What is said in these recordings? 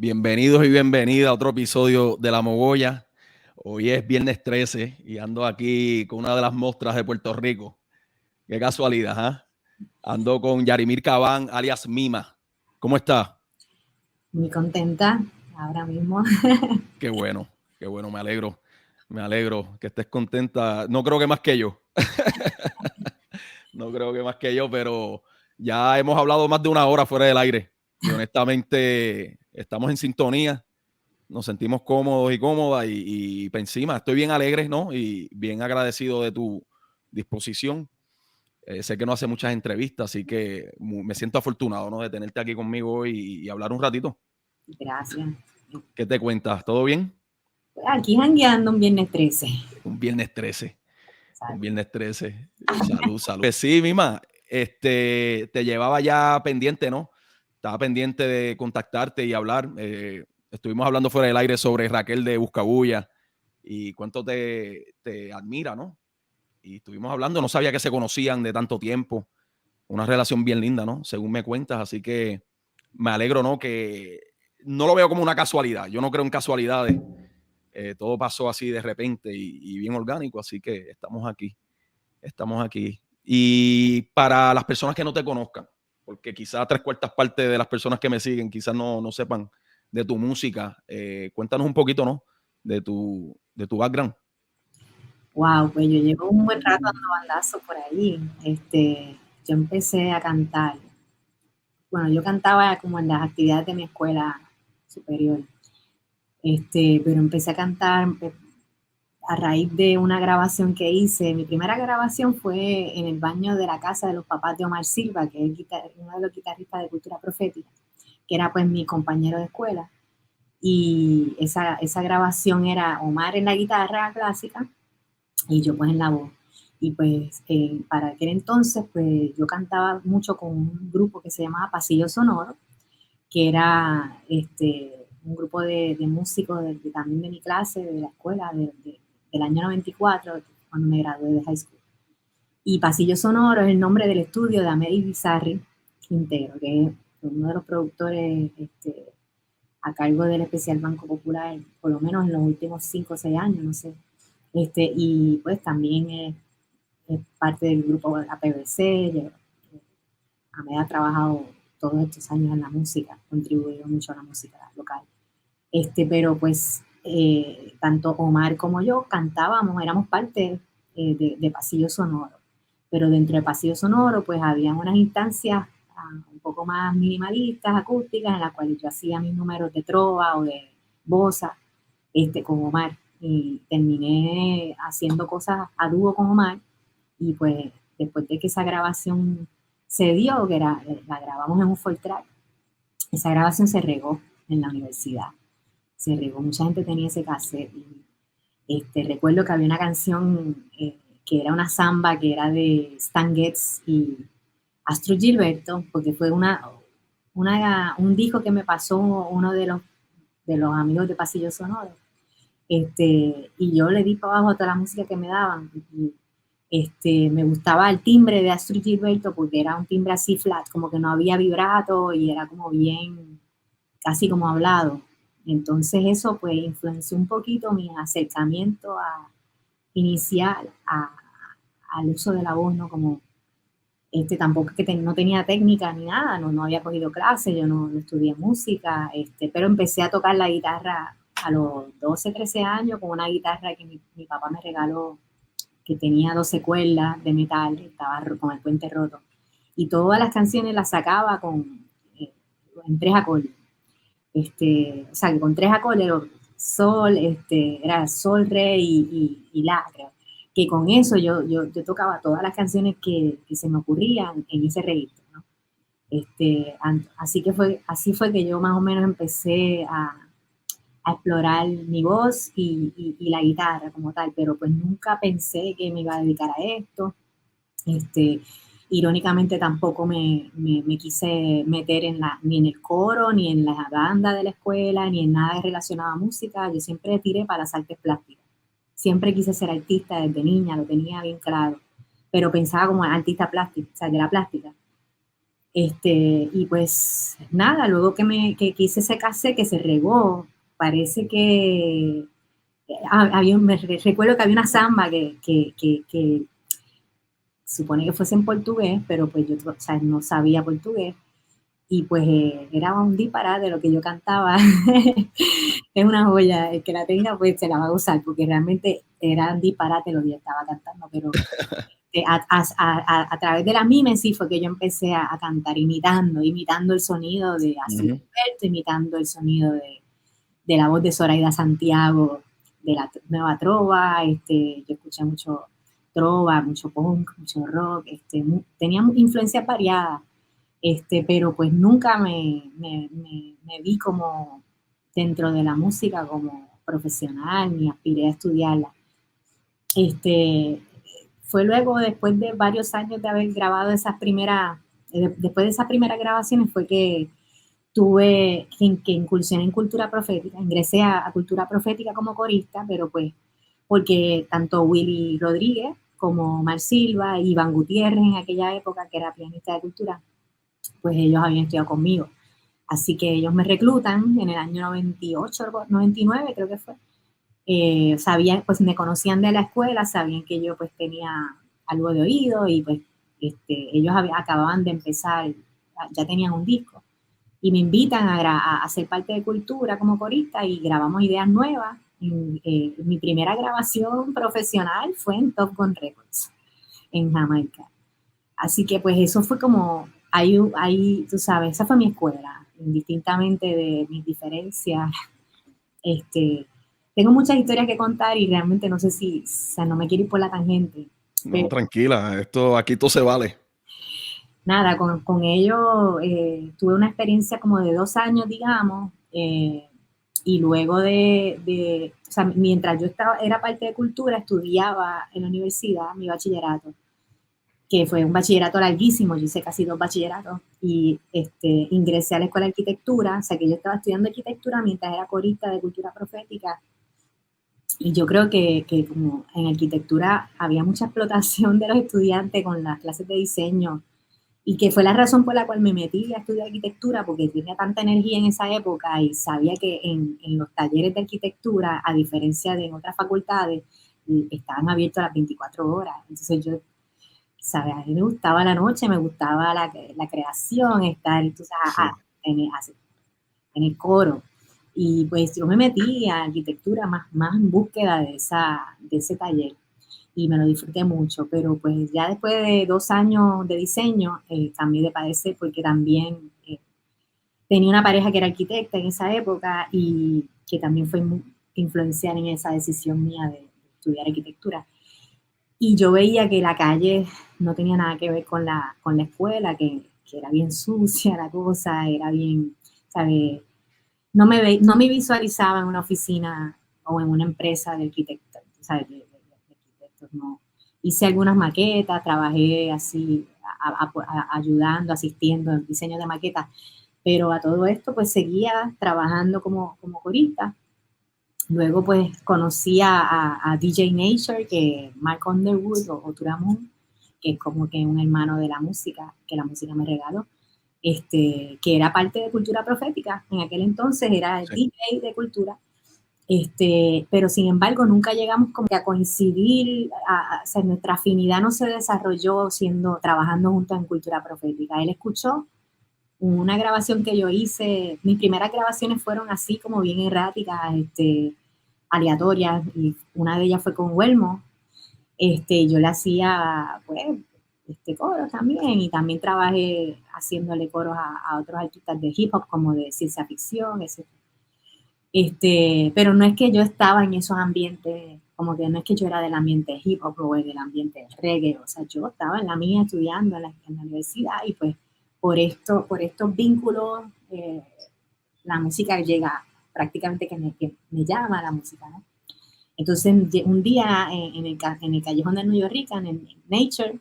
Bienvenidos y bienvenidas a otro episodio de La Mogolla. Hoy es viernes 13 y ando aquí con una de las mostras de Puerto Rico. Qué casualidad, ¿eh? Ando con Yarimir Cabán, alias Mima. ¿Cómo está? Muy contenta ahora mismo. Qué bueno, me alegro que estés contenta. No creo que más que yo. No creo que más que yo, pero ya hemos hablado más de una hora fuera del aire y honestamente estamos en sintonía. Nos sentimos cómodos y cómodas y por encima estoy bien alegre, ¿no? Y bien agradecido de tu disposición. Sé que no hace muchas entrevistas, así que me siento afortunado, ¿no? De tenerte aquí conmigo hoy y hablar un ratito. Gracias. ¿Qué te cuentas? ¿Todo bien? Aquí jangueando un viernes 13. Un viernes 13. Un Salud. viernes 13. Salud, salud. Pues sí, Mima, te llevaba ya pendiente, ¿no? Estaba pendiente de contactarte y hablar. Estuvimos hablando fuera del aire sobre Raquel de Buscabulla y cuánto te admira, ¿no? Y estuvimos hablando, no sabía que se conocían de tanto tiempo. Una relación bien linda, ¿no? Según me cuentas, así que me alegro, ¿no? Que no lo veo como una casualidad. Yo no creo en casualidades. Todo pasó así de repente y bien orgánico, así que estamos aquí. Estamos aquí. Y para las personas que no te conozcan, porque quizás 3/4 partes de las personas que me siguen quizás no sepan de tu música, cuéntanos un poquito, ¿no? De tu background. Wow, pues yo llevo un buen rato dando bandazo por ahí. Yo empecé a cantar. Bueno, yo cantaba como en las actividades de mi escuela superior. Pero empecé a cantar a raíz de una grabación que hice. Mi primera grabación fue en el baño de la casa de los papás de Omar Silva, que es uno de los guitarristas de Cultura Profética, que era pues mi compañero de escuela. Y esa grabación era Omar en la guitarra clásica y yo pues en la voz. Y pues para aquel entonces pues yo cantaba mucho con un grupo que se llamaba Pasillo Sonoro, que era un grupo de músicos también de mi clase, de la escuela, del año 94, cuando me gradué de high school. Y Pasillo Sonoro es el nombre del estudio de Américo Bizarri Quintero, que es uno de los productores a cargo del Especial Banco Popular, por lo menos en los últimos 5 o 6 años, no sé. Y pues también es parte del grupo APBC. Ahmed ha trabajado todos estos años en la música, contribuyó mucho a la música local. Pero pues tanto Omar como yo cantábamos, éramos parte de Pasillo Sonoro. Pero dentro de Pasillo Sonoro pues había unas instancias un poco más minimalistas, acústicas, en las cuales yo hacía mis números de trova o de bossa con Omar. Y terminé haciendo cosas a dúo con Omar. Y pues después de que esa grabación se dio, la grabamos en un full track, esa grabación se regó en la universidad. Se regó, mucha gente tenía ese cassette. Y recuerdo que había una canción que era una samba, que era de Stan Getz y Astro Gilberto, porque fue un disco que me pasó uno de los amigos de Pasillo Sonoro. Y yo le di para abajo a toda la música que me daban. Me gustaba el timbre de Astrid Gilberto porque era un timbre así flat, como que no había vibrato y era como bien, casi como hablado. Entonces eso pues influenció un poquito mi acercamiento inicial al uso de la voz, ¿no? Como tampoco que no tenía técnica ni nada, no había cogido clases, yo no estudié música, pero empecé a tocar la guitarra a los 12, 13 años con una guitarra que mi papá me regaló, que tenía 12 cuerdas de metal, estaba con el puente roto. Y todas las canciones las sacaba en 3 acordes. O sea, que con 3 acordes, sol, era sol, re y la, creo. Que con eso yo tocaba todas las canciones que se me ocurrían en ese registro, ¿no? Así fue que yo más o menos empecé a explorar mi voz y la guitarra como tal, pero pues nunca pensé que me iba a dedicar a esto. Irónicamente tampoco me quise meter ni en el coro, ni en la banda de la escuela, ni en nada relacionado a música. Yo siempre tiré para las artes plásticas. Siempre quise ser artista desde niña, lo tenía bien claro, pero pensaba como artista plástica, o sea, de la plástica. Y pues nada, luego que hice ese cassette que se regó, parece que recuerdo que había una samba que supone que fuese en portugués, pero pues yo, o sea, no sabía portugués. Y pues era un disparate de lo que yo cantaba. Es una joya, el que la tenga pues se la va a gozar, porque realmente era un disparate lo que yo estaba cantando, pero a través de la mímesis fue que yo empecé a cantar imitando el sonido de Así Gilberto, imitando el sonido de la voz de Zoraida Santiago, de la nueva trova. Yo escuché mucho trova, mucho punk, mucho rock, tenía influencias variadas, pero pues nunca me vi como dentro de la música como profesional, ni aspiré a estudiarla. Fue luego, después de varios años de haber grabado después de esas primeras grabaciones, fue que que incursioné en cultura profética, ingresé a cultura profética como corista, pero pues porque tanto Willy Rodríguez como Mar Silva y Iván Gutiérrez en aquella época, que era pianista de cultura, pues ellos habían estudiado conmigo. Así que ellos me reclutan en el año 98, 99 creo que fue. Sabían, pues me conocían de la escuela, sabían que yo pues tenía algo de oído y pues ellos acababan de empezar, ya tenían un disco y me invitan a ser parte de cultura como corista y grabamos ideas nuevas. Mi primera grabación profesional fue en Top Gun Records, en Jamaica. Así que pues eso fue como, ahí tú sabes, esa fue mi escuela, indistintamente de mis diferencias. Tengo muchas historias que contar y realmente no sé o sea, no me quiero ir por la tangente. No, tranquila, aquí todo se vale. Nada, con ellos tuve una experiencia como de 2 años, digamos, y luego o sea, mientras yo era parte de cultura, estudiaba en la universidad mi bachillerato, que fue un bachillerato larguísimo, yo hice casi 2 bachilleratos, y ingresé a la escuela de arquitectura, o sea que yo estaba estudiando arquitectura mientras era corista de cultura profética, y yo creo que como en arquitectura había mucha explotación de los estudiantes con las clases de diseño, y que fue la razón por la cual me metí a estudiar arquitectura, porque tenía tanta energía en esa época y sabía que en los talleres de arquitectura, a diferencia de en otras facultades, estaban abiertos a las 24 horas. Entonces yo, ¿sabes? A mí me gustaba la noche, me gustaba la creación, estar entonces, en el coro. Y pues yo me metí a arquitectura más en búsqueda de ese taller y me lo disfruté mucho, pero pues ya después de 2 años de diseño cambié de parecer porque también tenía una pareja que era arquitecta en esa época y que también fue influencial en esa decisión mía de estudiar arquitectura. Y yo veía que la calle no tenía nada que ver con la escuela, que era bien sucia la cosa, era bien, ¿sabes? No me visualizaba en una oficina o en una empresa de arquitectos, ¿sabes? De arquitectos, no. Hice algunas maquetas, trabajé así, ayudando, asistiendo en diseño de maquetas, pero a todo esto pues seguía trabajando como corista. Luego pues conocí a DJ Nature, que Mark Underwood o Turamun, que es como que un hermano de la música, que la música me regaló. Que era parte de cultura profética. En aquel entonces era el DJ de cultura. Pero sin embargo nunca llegamos como que a coincidir, o sea, nuestra afinidad no se desarrolló trabajando juntos en cultura profética. Él escuchó una grabación que yo hice, mis primeras grabaciones fueron así como bien erráticas, aleatorias, y una de ellas fue con Huelmo. Yo le hacía pues coros también, y también trabajé haciéndole coros a otros artistas de hip hop como de ciencia ficción, etc. Pero no es que yo estaba en esos ambientes, como que no es que yo era del ambiente hip hop o del ambiente reggae, o sea, yo estaba en la mía estudiando en la universidad, y pues por estos vínculos la música llega prácticamente que me llama a la música, ¿no? Entonces un día en el callejón de New York, en Nature,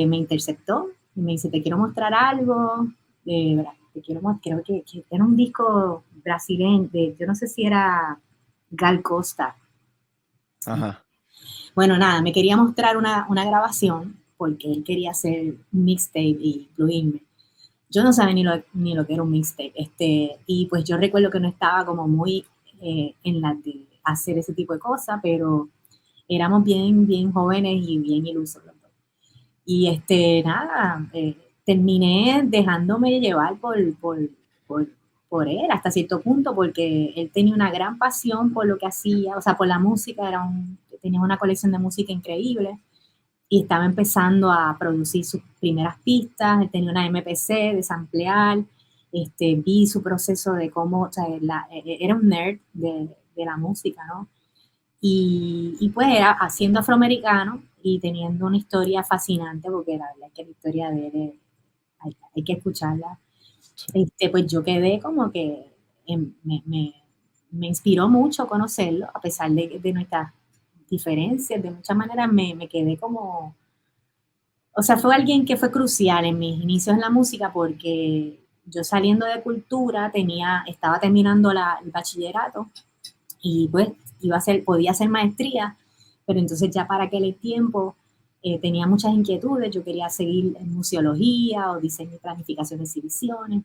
me interceptó y me dice, te quiero mostrar algo, creo que era un disco brasileño, yo no sé si era Gal Costa. Ajá. Bueno, nada, me quería mostrar una grabación porque él quería hacer un mixtape y incluirme. Yo no sabía ni lo que era un mixtape. Y pues yo recuerdo que no estaba como muy en la de hacer ese tipo de cosas, pero éramos bien, bien jóvenes y bien ilusos los dos. Y nada, terminé dejándome llevar por, por él hasta cierto punto, porque él tenía una gran pasión por lo que hacía, o sea, por la música, tenía una colección de música increíble y estaba empezando a producir sus primeras pistas, él tenía una MPC de samplear, vi su proceso de cómo, o sea, era un nerd de la música, ¿no? Y pues era siendo afroamericano y teniendo una historia fascinante, porque la verdad es que la historia de él hay que escucharla. Pues yo quedé como que me inspiró mucho conocerlo, a pesar de nuestras diferencias, de muchas maneras me quedé como, o sea, fue alguien que fue crucial en mis inicios en la música, porque yo saliendo de cultura estaba terminando el bachillerato y pues podía hacer maestría, pero entonces ya para aquel tiempo tenía muchas inquietudes, yo quería seguir en museología o diseño y planificación de exhibiciones,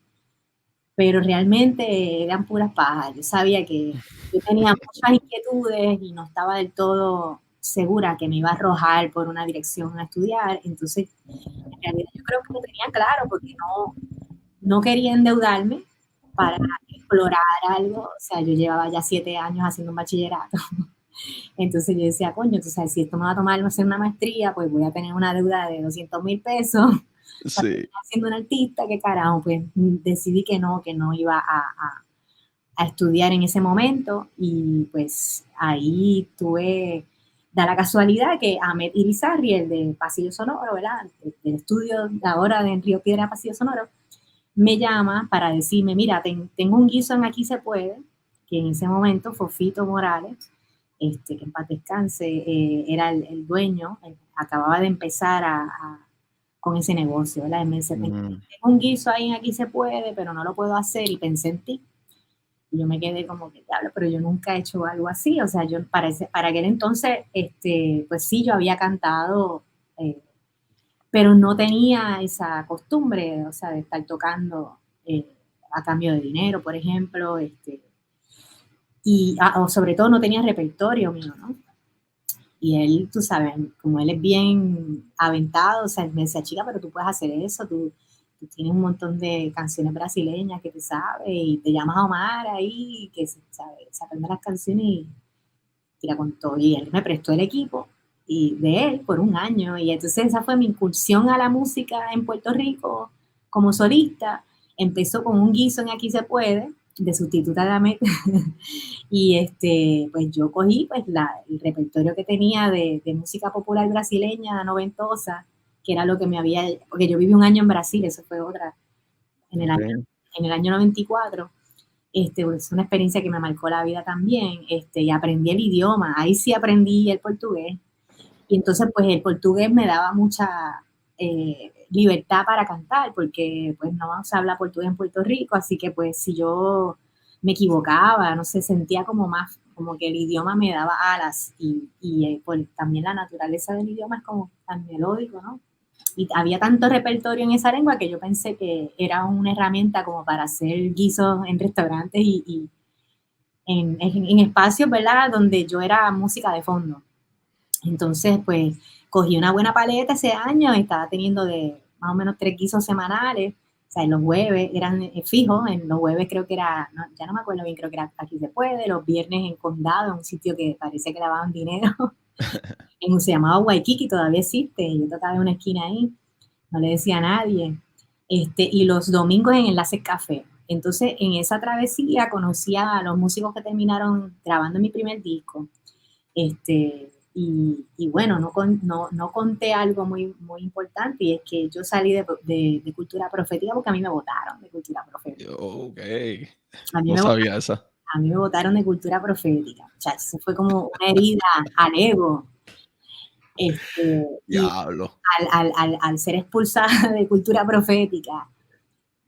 pero realmente eran puras pajas. Yo sabía que yo tenía muchas inquietudes y no estaba del todo segura que me iba a arrojar por una dirección a estudiar, entonces en realidad yo creo que lo tenía claro porque no quería endeudarme para explorar algo, o sea, yo llevaba ya 7 años haciendo un bachillerato, entonces yo decía, coño, tú sabes, si esto me va a tomar hacer una maestría, pues voy a tener una deuda de 200,000 pesos, para Sí. siendo un artista, qué carajo, pues decidí que no iba a estudiar en ese momento y pues ahí da la casualidad que Ahmed Irizarry, el de Pasillo Sonoro, ¿verdad? Del estudio ahora de en Río Piedra Pasillo Sonoro, me llama para decirme, mira, tengo un guiso en Aquí se puede, que en ese momento Fofito Morales, que en paz descanse, era el dueño, acababa de empezar con ese negocio, ¿verdad? Y me dice, tengo un guiso ahí en Aquí se puede, pero no lo puedo hacer y pensé en ti. Y yo me quedé como que, diablo, pero yo nunca he hecho algo así, o sea, yo para aquel entonces, pues sí, yo había cantado, pero no tenía esa costumbre, o sea, de estar tocando a cambio de dinero, por ejemplo, o sobre todo no tenía repertorio mío, ¿no? Y él, tú sabes, como él es bien aventado, o sea, me decía, chica, pero tú puedes hacer eso, tú tienes un montón de canciones brasileñas que te sabes y te llamas a Omar ahí, que se aprende las canciones y tira con todo. Y él me prestó el equipo y de él por un año. Y entonces esa fue mi incursión a la música en Puerto Rico como solista. Empezó con un guiso en Aquí se puede, de sustituta de Amet. Y pues yo cogí pues el repertorio que tenía de música popular brasileña, noventosa, que era lo que me había, porque yo viví un año en Brasil, eso fue otra, en el año 94. Pues, es una experiencia que me marcó la vida también, y aprendí el idioma, ahí sí aprendí el portugués, y entonces pues el portugués me daba mucha libertad para cantar, porque pues no se habla portugués en Puerto Rico, así que pues si yo me equivocaba, no sé, sentía como más, como que el idioma me daba alas, y pues también la naturaleza del idioma es como tan melódico, ¿no? Y había tanto repertorio en esa lengua que yo pensé que era una herramienta como para hacer guisos en restaurantes y en espacios, ¿verdad? Donde yo era música de fondo. Entonces, pues, cogí una buena paleta ese año, estaba teniendo de más o menos 3 guisos semanales, o sea, en los jueves eran fijos, en los jueves creo que era, no, ya no me acuerdo bien, creo que era Aquí se puede, los viernes en Condado, en un sitio que parece que lavaban dinero, se llamaba Waikiki, todavía existe, yo tocaba en una esquina ahí, no le decía a nadie, y los domingos en Enlace Café. Entonces, en esa travesía conocí a los músicos que terminaron grabando mi primer disco, y bueno, no conté algo muy, muy importante, y es que yo salí de cultura profética porque a mí me votaron de cultura profética. Ok. A mí No me, sabía esa. a mí me votaron de cultura profética. O sea, eso fue como una herida al ego. Y Diablo. al ser expulsada de cultura profética,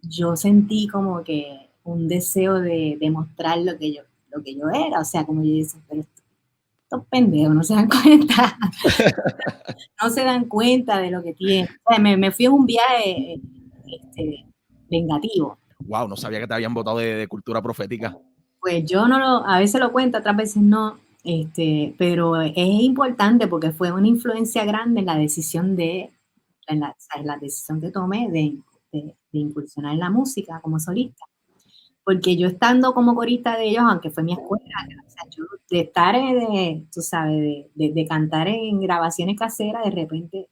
yo sentí como que un deseo de demostrar lo que yo era. O sea, como yo dije, pero estos pendejos no se dan cuenta, no se dan cuenta de lo que tienen. O sea, me fui en un viaje vengativo. Wow, no sabía que te habían votado de cultura profética. Pues yo no a veces lo cuento, otras veces no, pero es importante porque fue una influencia grande en la decisión en la decisión que tomé de incursionar en la música como solista. Porque yo estando como corista de ellos, aunque fue mi escuela, o sea, yo de estar, tú sabes, de cantar en grabaciones caseras, de repente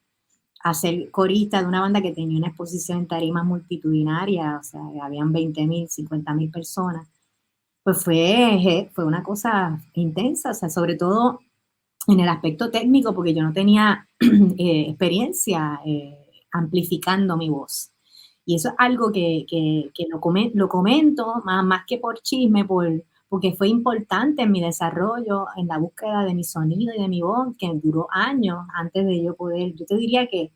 a ser corista de una banda que tenía una exposición en tarimas multitudinarias, o sea, habían 20.000, 50.000 personas, pues fue una cosa intensa, o sea, sobre todo en el aspecto técnico, porque yo no tenía experiencia amplificando mi voz. Y eso es algo que lo comento más que por chisme, porque fue importante en mi desarrollo, en la búsqueda de mi sonido y de mi voz, que duró años antes de yo poder, yo te diría que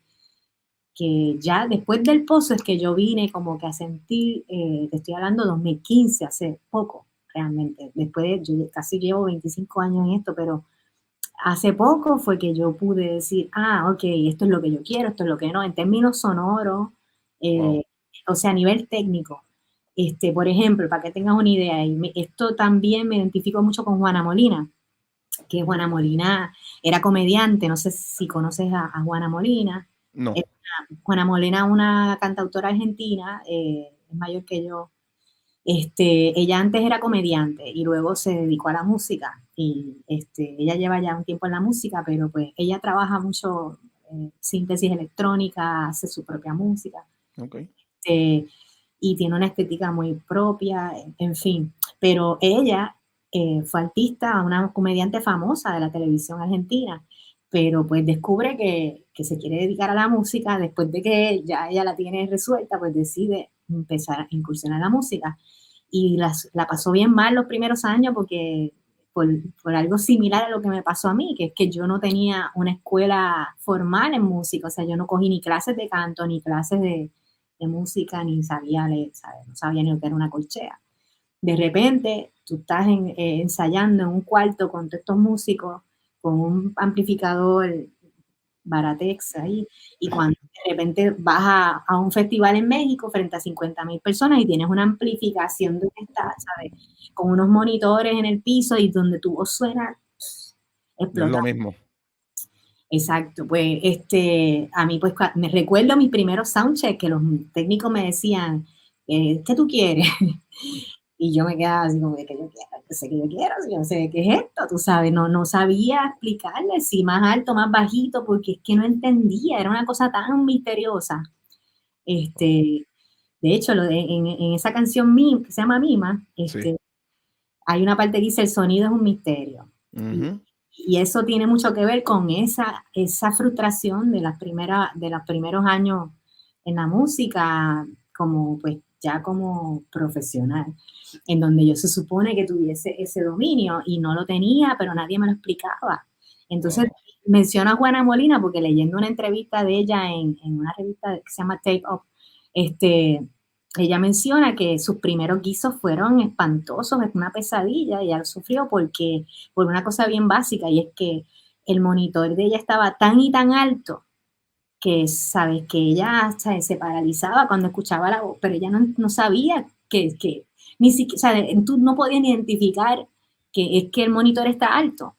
ya después del pozo es que yo vine como que a sentir, te estoy hablando de 2015, hace poco, realmente. Después, yo casi llevo 25 años en esto, pero hace poco fue que yo pude decir, ok, esto es lo que yo quiero, esto es lo que no, en términos sonoros, Wow. o sea, a nivel técnico. Por ejemplo, para que tengas una idea, esto también me identifico mucho con Juana Molina, que Juana Molina era comediante, no sé si conoces a Juana Molina. No. Juana Molina, una cantautora argentina, es mayor que yo. Ella antes era comediante y luego se dedicó a la música. Y ella lleva ya un tiempo en la música, pero pues ella trabaja mucho síntesis electrónica, hace su propia música. Ok. Y tiene una estética muy propia, en fin. Pero ella fue artista, una comediante famosa de la televisión argentina, pero pues descubre que se quiere dedicar a la música después de que ya ella la tiene resuelta, pues decide empezar a incursionar en la música. Y la pasó bien mal los primeros años porque por algo similar a lo que me pasó a mí, que es que yo no tenía una escuela formal en música, o sea, yo no cogí ni clases de canto, ni clases de música, ni sabía leer, ¿sabes? No sabía ni lo que era una corchea. De repente, tú estás ensayando en un cuarto con todos estos músicos, con un amplificador Baratex ahí, y cuando de repente vas a un festival en México frente a 50.000 personas y tienes una amplificación de esta, ¿sabes? Con unos monitores en el piso y donde tu voz suena, No es explota. lo mismo. Exacto, pues a mí pues me recuerdo mis primeros soundchecks que los técnicos me decían, ¿qué tú quieres? Y yo me quedaba así como, ¿qué yo quiero? Yo sé que yo quiero, yo no sé qué es esto, tú sabes, no sabía explicarle si más alto, más bajito, porque es que no entendía, era una cosa tan misteriosa. De hecho, en esa canción que se llama Mima, Sí. hay una parte que dice, el sonido es un misterio. Ujú. Y eso tiene mucho que ver con esa frustración de los primeros años en la música, como pues ya como profesional, en donde yo se supone que tuviese ese dominio y no lo tenía, pero nadie me lo explicaba. Entonces, Wow. menciono a Juana Molina porque leyendo una entrevista de ella en una revista que se llama Take Up, ella menciona que sus primeros guisos fueron espantosos, es una pesadilla, y ella lo sufrió por una cosa bien básica, y es que el monitor de ella estaba tan y tan alto que, sabes, que ella, ¿sabes?, se paralizaba cuando escuchaba la voz, pero ella no sabía que ni siquiera, o sea, tú no podías identificar que es que el monitor está alto.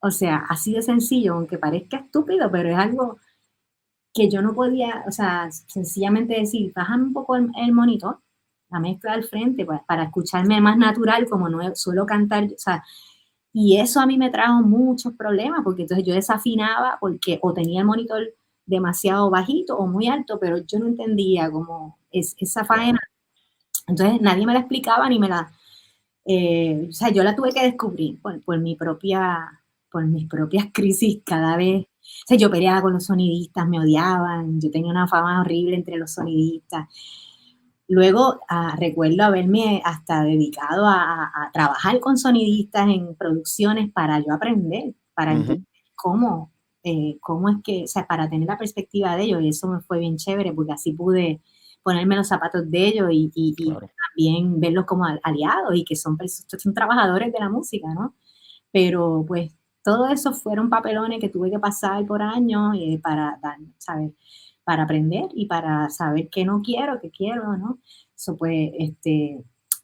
O sea, así de sencillo, aunque parezca estúpido, pero es algo que yo no podía, o sea, sencillamente decir, bájame un poco el monitor, la mezcla al frente, para escucharme más natural, como no suelo cantar, o sea, y eso a mí me trajo muchos problemas, porque entonces yo desafinaba porque o tenía el monitor demasiado bajito o muy alto, pero yo no entendía cómo esa faena. Wow. Entonces nadie me la explicaba ni me la, o sea, yo la tuve que descubrir por mis propias crisis cada vez. O sea, yo peleaba con los sonidistas, me odiaban, yo tenía una fama horrible entre los sonidistas. Luego recuerdo haberme hasta dedicado a trabajar con sonidistas en producciones para yo aprender, para Ujú. entender cómo es que, o sea, para tener la perspectiva de ellos, y eso me fue bien chévere porque así pude ponerme los zapatos de ellos y Claro. también verlos como aliados y que son trabajadores de la música, ¿no? Pero pues todo eso fueron papelones que tuve que pasar por años para dar, ¿sabes? Para aprender y para saber qué no quiero, qué quiero, ¿no? Eso pues,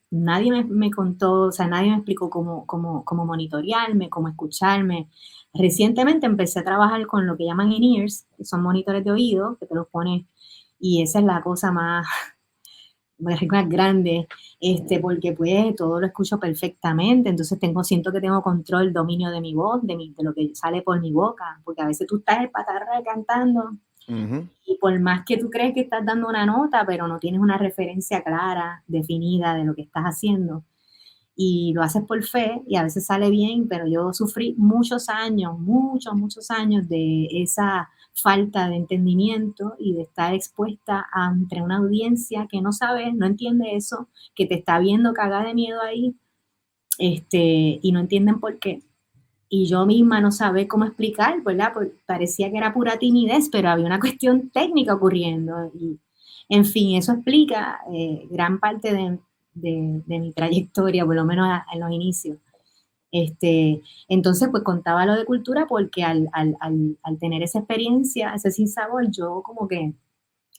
nadie me contó, o sea, nadie me explicó cómo monitorearme, cómo escucharme. Recientemente empecé a trabajar con lo que llaman in-ears, que son monitores de oído, que te los pones, y esa es la cosa más, más grande, porque pues todo lo escucho perfectamente, entonces siento que tengo control, dominio de mi voz, de lo que sale por mi boca, porque a veces tú estás el patarra cantando y por más que tú crees que estás dando una nota, pero no tienes una referencia clara, definida de lo que estás haciendo, y lo haces por fe y a veces sale bien, pero yo sufrí muchos años, muchos años de esa falta de entendimiento y de estar expuesta ante una audiencia que no sabe, no entiende eso, que te está viendo cagada de miedo ahí, y no entienden por qué. Y yo misma no sabía cómo explicar, ¿verdad? Pues parecía que era pura timidez, pero había una cuestión técnica ocurriendo. Y, en fin, eso explica gran parte de mi trayectoria, por lo menos en los inicios. Entonces, pues contaba lo de cultura porque al tener esa experiencia, ese sinsabor, yo como que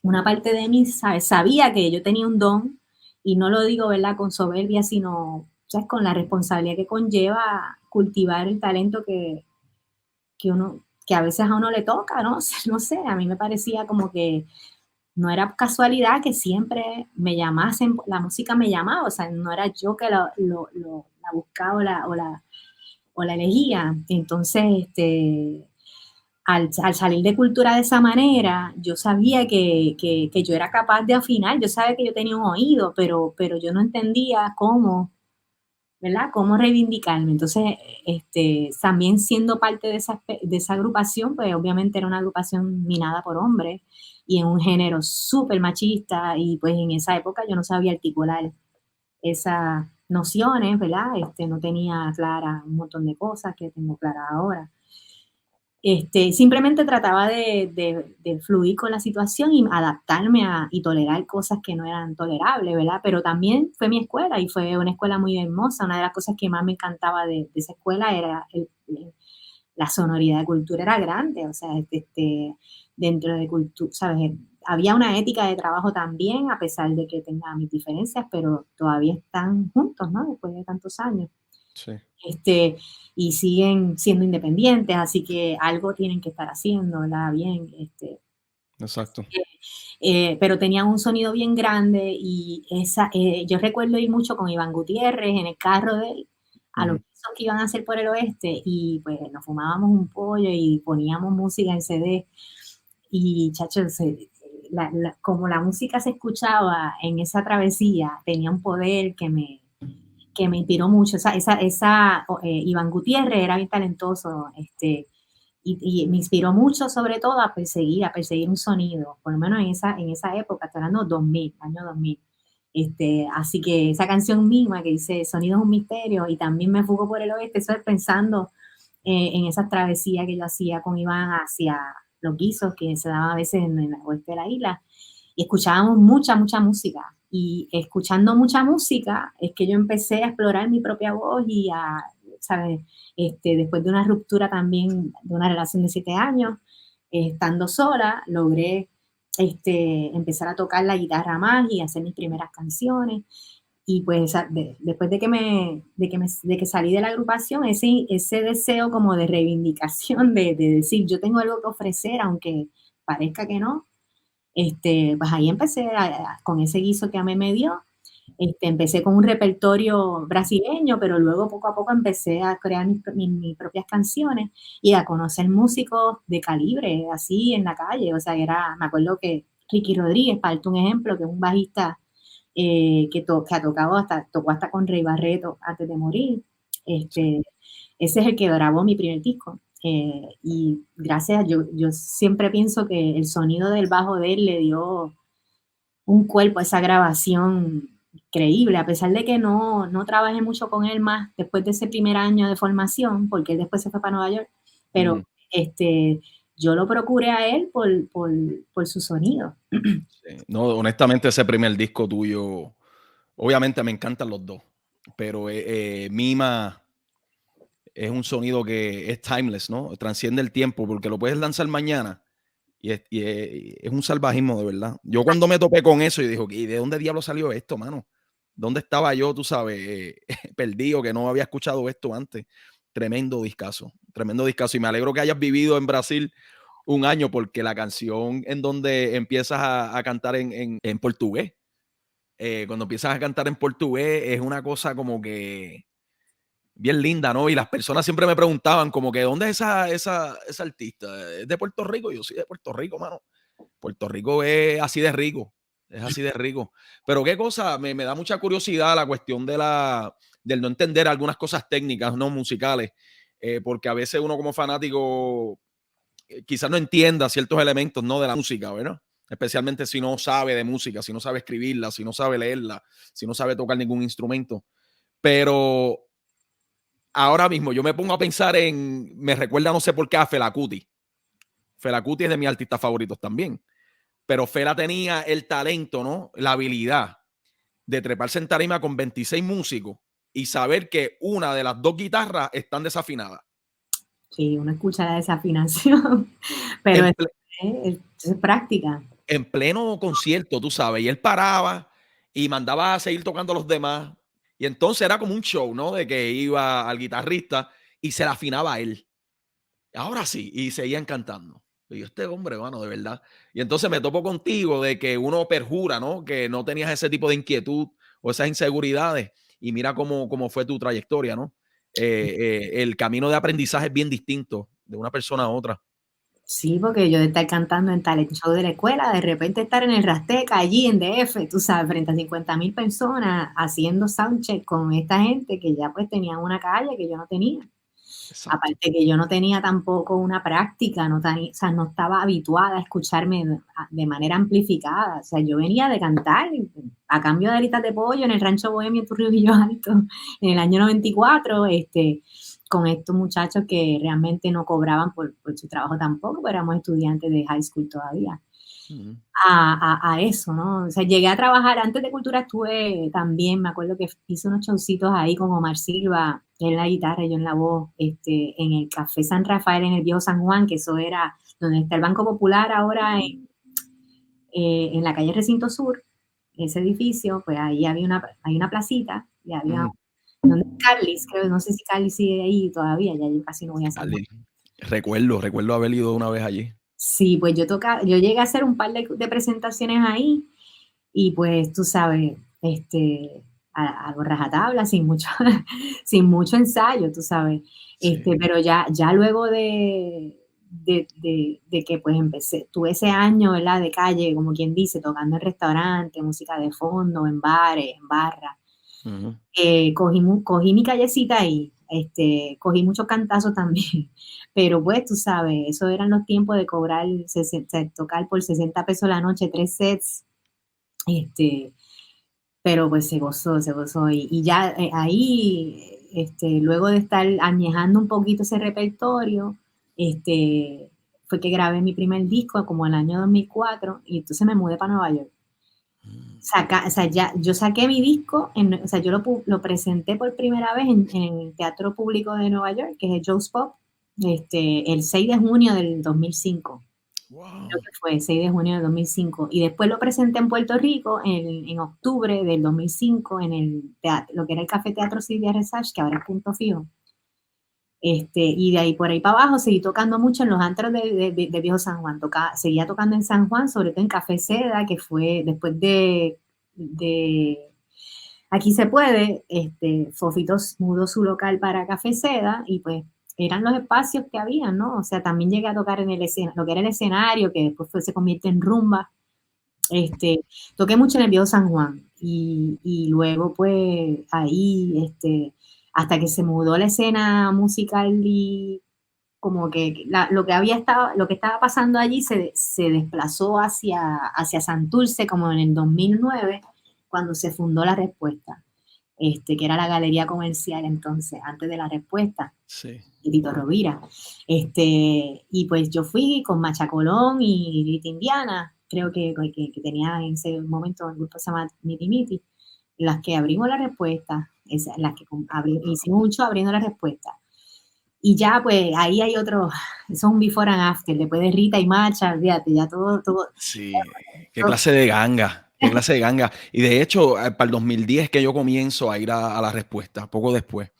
una parte de mí, ¿sabes? Sabía que yo tenía un don y no lo digo, ¿verdad? Con soberbia, sino, ¿sabes? Con la responsabilidad que conlleva cultivar el talento que a veces a uno le toca, ¿no? No sé, a mí me parecía como que no era casualidad que siempre me llamasen, la música me llamaba, o sea, no era yo que la buscaba o la elegía. Entonces, al salir de cultura de esa manera, yo sabía que yo era capaz de afinar, yo sabía que yo tenía un oído, pero yo no entendía cómo, ¿verdad? Cómo reivindicarme. Entonces, también siendo parte de esa agrupación, pues obviamente era una agrupación minada por hombres y en un género súper machista y pues en esa época yo no sabía articular esas nociones, ¿verdad? No tenía clara un montón de cosas que tengo claras ahora. Simplemente trataba de fluir con la situación y adaptarme y tolerar cosas que no eran tolerables, ¿verdad? Pero también fue mi escuela y fue una escuela muy hermosa. Una de las cosas que más me encantaba de esa escuela era la sonoridad de cultura era grande, o sea, dentro de cultura, ¿sabes? Había una ética de trabajo también, a pesar de que tenga mis diferencias, pero todavía están juntos, ¿no? Después de tantos años. Sí, Y siguen siendo independientes, así que algo tienen que estar haciendo, ¿verdad? Bien, exacto. pero tenían un sonido bien grande y yo recuerdo ir mucho con Iván Gutiérrez en el carro de él a los pisos que iban a hacer por el oeste y pues nos fumábamos un pollo y poníamos música en CD y chachos, como la música se escuchaba en esa travesía, tenía un poder que me inspiró mucho. Iván Gutiérrez era bien talentoso, y me inspiró mucho sobre todo a perseguir un sonido, por lo menos en esa época, estoy hablando 2000, año 2000. Así que esa canción misma que dice Sonido es un misterio y también me fugo por el oeste, eso es pensando en esa travesía que yo hacía con Iván hacia los guisos que se daban a veces en el oeste de la isla y escuchábamos mucha música. Y escuchando mucha música es que yo empecé a explorar mi propia voz y ¿sabes? Después de una ruptura también de una relación de 7 años, estando sola, logré empezar a tocar la guitarra más y hacer mis primeras canciones. Y pues después de que salí de la agrupación, ese deseo como de reivindicación, de decir, yo tengo algo que ofrecer, aunque parezca que no, pues ahí empecé con ese guiso que a mí me dio. Empecé con un repertorio brasileño, pero luego poco a poco empecé a crear mis propias canciones y a conocer músicos de calibre, así en la calle. O sea, me acuerdo que Ricky Rodríguez, para darte un ejemplo, que es un bajista que ha tocó hasta con Rey Barreto antes de morir. Ese es el que grabó mi primer disco. Y gracias, yo siempre pienso que el sonido del bajo de él le dio un cuerpo a esa grabación creíble, a pesar de que no trabajé mucho con él más después de ese primer año de formación, porque él después se fue para Nueva York, pero yo lo procuré a él por su sonido. Sí. No, honestamente, ese primer disco tuyo, obviamente me encantan los dos, pero Mima es un sonido que es timeless, ¿no? Transciende el tiempo porque lo puedes lanzar mañana y es un salvajismo de verdad. Yo cuando me topé con eso, yo dije, ¿y de dónde diablo salió esto, mano? ¿Dónde estaba yo, tú sabes, perdido, que no había escuchado esto antes? Tremendo discazo, tremendo discazo. Y me alegro que hayas vivido en Brasil un año porque la canción en donde empiezas a cantar en portugués, cuando empiezas a cantar en portugués es una cosa como que bien linda, ¿no? Y las personas siempre me preguntaban como que, ¿dónde es esa artista? ¿Es de Puerto Rico? Yo sí, de Puerto Rico, mano. Puerto Rico es así de rico, es así de rico. Pero qué cosa, me da mucha curiosidad la cuestión del no entender algunas cosas técnicas, no musicales, porque a veces uno como fanático quizás no entienda ciertos elementos, ¿no? De la música, ¿verdad? Especialmente si no sabe de música, si no sabe escribirla, si no sabe leerla, si no sabe tocar ningún instrumento. Pero ahora mismo yo me pongo a pensar me recuerda no sé por qué a Fela Kuti. Fela Kuti es de mis artistas favoritos también. Pero Fela tenía el talento, ¿no? La habilidad de treparse en tarima con 26 músicos y saber que una de las dos guitarras están desafinadas. Sí, uno escucha la desafinación, pero En, ple es práctica. en pleno concierto, tú sabes, y él paraba y mandaba a seguir tocando a los demás. Y entonces era como un show, ¿no? De que iba al guitarrista y se la afinaba a él. Ahora sí, y seguían cantando. Y yo, este hombre, mano, de verdad. Y entonces me topo contigo de que uno perjura, ¿no? Que no tenías ese tipo de inquietud o esas inseguridades. Y mira cómo fue tu trayectoria, ¿no? El camino de aprendizaje es bien distinto de una persona a otra. Sí, porque yo de estar cantando en talent show de la escuela, de repente estar en el Rasteca, allí en DF, tú sabes, frente a 50.000 personas haciendo soundcheck con esta gente que ya pues tenían una calle que yo no tenía. Exacto. Aparte que yo no tenía tampoco una práctica, o sea, no estaba habituada a escucharme de manera amplificada. O sea, yo venía de cantar a cambio de alitas de pollo en el Rancho Bohemio en Trujillo Alto en el año 94, con estos muchachos que realmente no cobraban por su trabajo tampoco, pero éramos estudiantes de high school todavía. Ujú. A eso, ¿no? O sea, llegué a trabajar, antes de Cultura estuve también, me acuerdo que hice unos showcitos ahí con Omar Silva, él en la guitarra y yo en la voz, en el Café San Rafael, en el Viejo San Juan, que eso era donde está el Banco Popular ahora en la calle Recinto Sur, ese edificio, pues ahí hay una placita y había Ujú. donde Carlis, creo, no sé si Carlis sigue ahí todavía, ya yo casi no voy a San Juan. Dale. Recuerdo haber ido una vez allí. Sí, pues yo llegué a hacer un par de presentaciones ahí y pues tú sabes, a rajatabla, sin mucho, sin mucho ensayo, tú sabes. Sí. Pero ya luego de que pues empecé, tuve ese año, ¿verdad? De calle, como quien dice, tocando en restaurantes, música de fondo, en bares, en barras. Ujú. Cogí mi callecita ahí, cogí muchos cantazos también, pero pues tú sabes, eso eran los tiempos de cobrar, tocar por 60 pesos la noche, 3 sets, este, pero pues se gozó, y ya ahí, luego de estar añejando un poquito ese repertorio, fue que grabé mi primer disco como en el año 2004, y entonces me mudé para Nueva York. Mm. O sea, ya, yo saqué mi disco, o sea, yo lo presenté por primera vez en el Teatro Público de Nueva York, que es el Joe's Pop, el 6 de junio del 2005. Creo Wow. que fue el 6 de junio del 2005. Y después lo presenté en Puerto Rico en octubre del 2005 en el teatro, lo que era el Café Teatro Silvia Resach, que ahora es Punto Fijo. Y de ahí por ahí para abajo seguí tocando mucho en los antros de Viejo San Juan. Seguía tocando en San Juan, sobre todo en Café Seda, que fue después de Aquí se puede, Fofito mudó su local para Café Seda y pues eran los espacios que había, ¿no? O sea, también llegué a tocar en lo que era el escenario, que después se convierte en rumba. Toqué mucho en el Viejo San Juan y luego pues ahí, hasta que se mudó la escena musical y como que lo que estaba pasando allí se desplazó hacia Santurce como en el 2009, cuando se fundó La Respuesta, que era la galería comercial entonces, antes de La Respuesta, Sí. de Tito Rovira. Y pues yo fui con Macha Colón y Rita Indiana, creo que tenía en ese momento el grupo se llama Miti Miti, las que abrimos La Respuesta, las que hicimos mucho abriendo La Respuesta. Y ya, pues, ahí hay otro, eso es un before and after, después de Rita y Marcha, olvídate, ya todo, Sí, qué clase de ganga, qué clase de ganga. Y de hecho, para el 2010 que yo comienzo a ir a la respuesta, poco después,